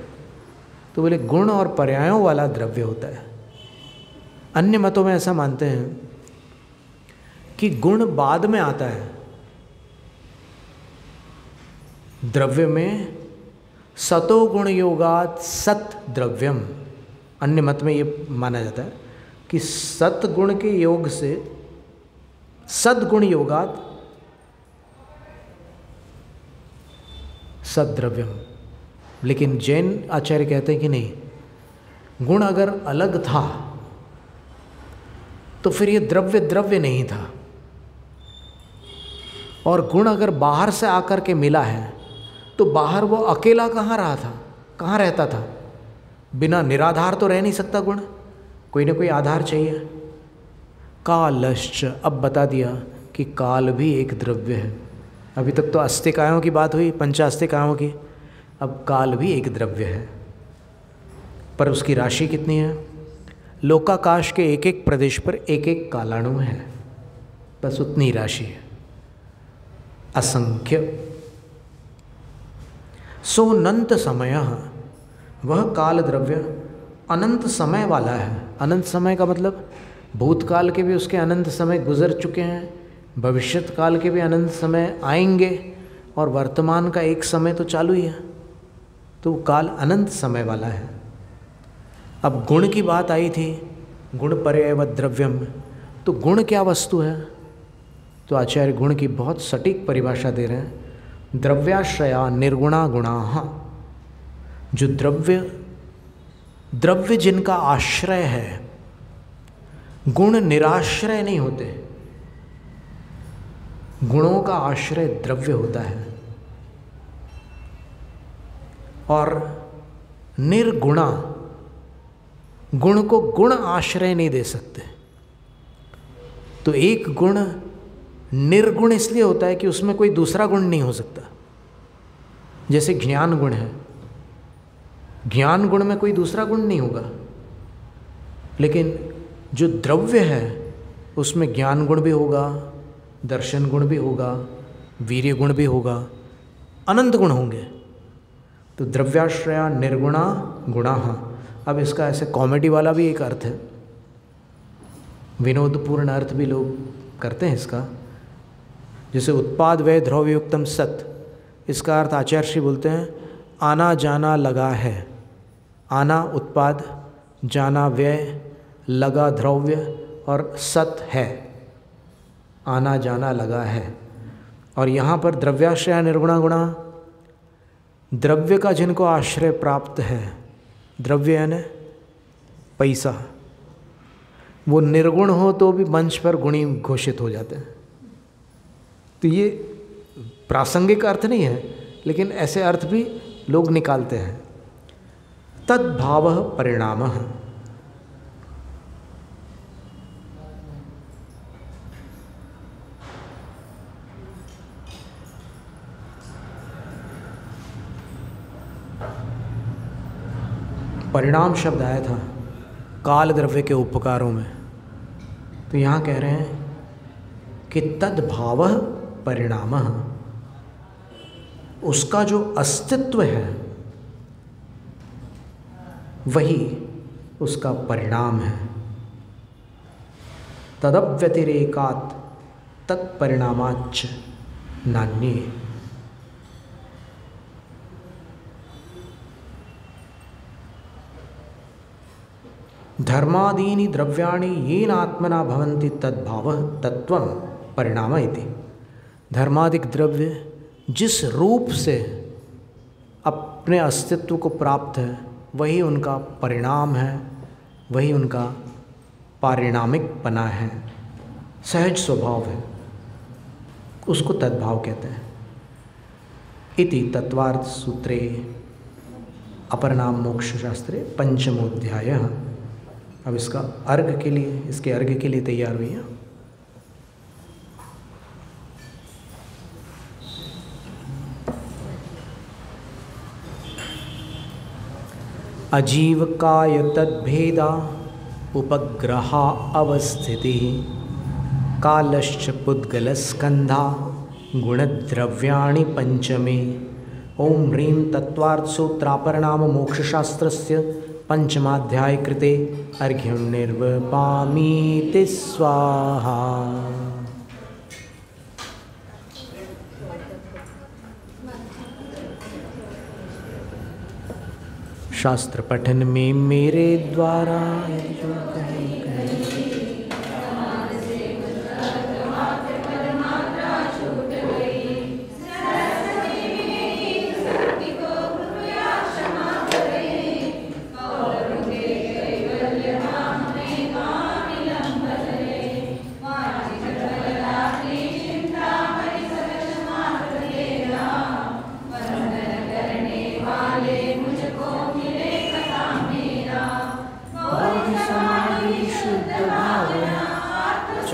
[SPEAKER 1] तो बोले गुण और पर्यायों वाला द्रव्य होता है। अन्य मतों में ऐसा मानते हैं कि गुण बाद में आता है, द्रव्य में सतो गुण योगात सत द्रव्यम। अन्य मत में ये माना जाता है कि सत गुण के योग से सद्गुण योगात सद्द्रव्यम। लेकिन जैन आचार्य कहते हैं कि नहीं, गुण अगर अलग था तो फिर ये द्रव्य द्रव्य नहीं था, और गुण अगर बाहर से आकर के मिला है तो बाहर वो अकेला कहाँ रहा था, कहाँ रहता था? बिना निराधार तो रह नहीं सकता गुण, कोई ना कोई आधार चाहिए। कालश्च, अब बता दिया कि काल भी एक द्रव्य है। अभी तक तो अस्तिकायों की बात हुई, पंचास्तिकायों की, अब काल भी एक द्रव्य है। पर उसकी राशि कितनी है? लोकाकाश के एक एक प्रदेश पर एक एक कालाणु है, बस उतनी राशि है, असंख्य। सोनंत समय, वह काल द्रव्य अनंत समय वाला है। अनंत समय का मतलब भूतकाल के भी उसके अनंत समय गुजर चुके हैं, भविष्यत काल के भी अनंत समय आएंगे, और वर्तमान का एक समय तो चालू ही है, तो काल अनंत समय वाला है। अब गुण की बात आई थी, गुण पर्ययवत् द्रव्यम, तो गुण क्या वस्तु है? तो आचार्य गुण की बहुत सटीक परिभाषा दे रहे हैं। द्रव्याश्रया निर्गुणा गुणाः, जो द्रव्य जिनका आश्रय है, गुण निराश्रय नहीं होते, गुणों का आश्रय द्रव्य होता है। और निर्गुणा, गुण को गुण आश्रय नहीं दे सकते। तो एक गुण निर्गुण इसलिए होता है कि उसमें कोई दूसरा गुण नहीं हो सकता। जैसे ज्ञान गुण है, ज्ञान गुण में कोई दूसरा गुण नहीं होगा, लेकिन जो द्रव्य है उसमें ज्ञान गुण भी होगा, दर्शन गुण भी होगा, वीर्य गुण भी होगा, अनंत गुण होंगे। तो द्रव्याश्रया निर्गुणा गुणाः। अब इसका ऐसे कॉमेडी वाला भी एक अर्थ है, विनोदपूर्ण अर्थ भी लोग करते हैं इसका। जैसे उत्पाद व्यय द्रव्ययुक्तम सत, इसका अर्थ आचार्य श्री बोलते हैं आना जाना लगा है। आना उत्पाद, जाना व्यय, लगा द्रव्य, और सत है, आना जाना लगा है। और यहाँ पर द्रव्याश्रय निर्गुणा गुणा, द्रव्य का जिनको आश्रय प्राप्त है, द्रव्य यानी पैसा, वो निर्गुण हो तो भी मंच पर गुणी घोषित हो जाते हैं। तो ये प्रासंगिक अर्थ नहीं है, लेकिन ऐसे अर्थ भी लोग निकालते हैं। तद्भावः परिणामः, परिणाम शब्द आया था काल द्रव्य के उपकारों में, तो यहाँ कह रहे हैं कि तद्भावः परिणामः, उसका जो अस्तित्व है वही उसका परिणाम है। तदव्यतिरेकात् तत्परिणामाच्च नान्ये। धर्मादीनि द्रव्याणि येन आत्मना भवन्ति तद्भावः तत्त्वं परिणाम इति। धर्मादिक द्रव्य जिस रूप से अपने अस्तित्व को प्राप्त है वही उनका परिणाम है, वही उनका पारिणामिकपना है, सहज स्वभाव है, उसको तद्भाव कहते हैं। इति तत्वार्थ सूत्रे अपरनाम मोक्ष शास्त्रे पंचमोध्यायः। अब इसका अर्घ के लिए, इसके अर्घ के लिए तैयार हुई है। अजीवकाय तद्भेदा उपग्रहा अवस्थिति कालश्च पुद्गलस्कंधा गुणद्रव्याणि पंचमे। ओम ह्रीं तत्वार्थ सूत्रापरनाम मोक्षशास्त्रस्य पंचमाध्याय कृते अर्घ्यं निर्वपामीति स्वाहा। शास्त्र पठन में मेरे द्वारा जो कहीं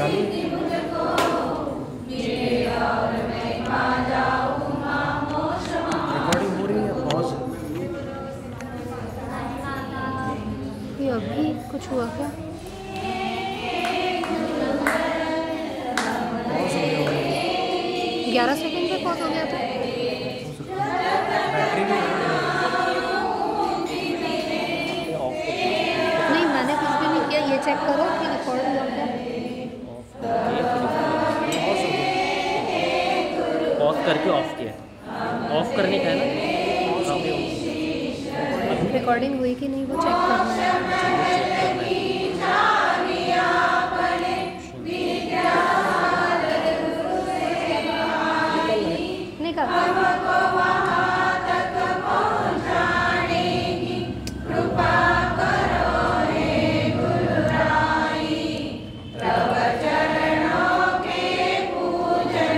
[SPEAKER 1] चालू रिकॉर्डिंग हो रही है पॉज
[SPEAKER 2] ये अभी कुछ हुआ क्या?
[SPEAKER 1] पॉज हो गया
[SPEAKER 2] 11 सेकंड पे पॉज हो गया था।
[SPEAKER 1] बैटरी भी
[SPEAKER 2] नहीं मैंने कुछ भी नहीं किया, ये चेक करो कि रिकॉर्ड हुआ क्या।
[SPEAKER 3] ऑफ करके ऑफ किया, ऑफ करने का है ना।
[SPEAKER 2] रिकॉर्डिंग हुई कि नहीं वो चेक करना है। निकल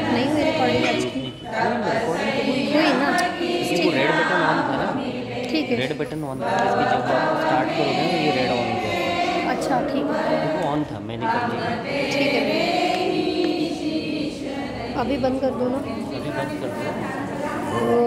[SPEAKER 2] नहीं हुई रिकॉर्डिंग आज की। हुई ना?
[SPEAKER 3] इसको रेड बटन ऑन था ना,
[SPEAKER 2] ठीक है।
[SPEAKER 3] रेड बटन ऑन था, इसकी जब आप स्टार्ट करोगे ना ये रेड ऑन हो जाएगा।
[SPEAKER 2] अच्छा ठीक है,
[SPEAKER 3] वो ऑन था, मैंने कर दिया।
[SPEAKER 2] ठीक है। अभी बंद कर दो ना।
[SPEAKER 3] अभी बंद कर दो।
[SPEAKER 2] वो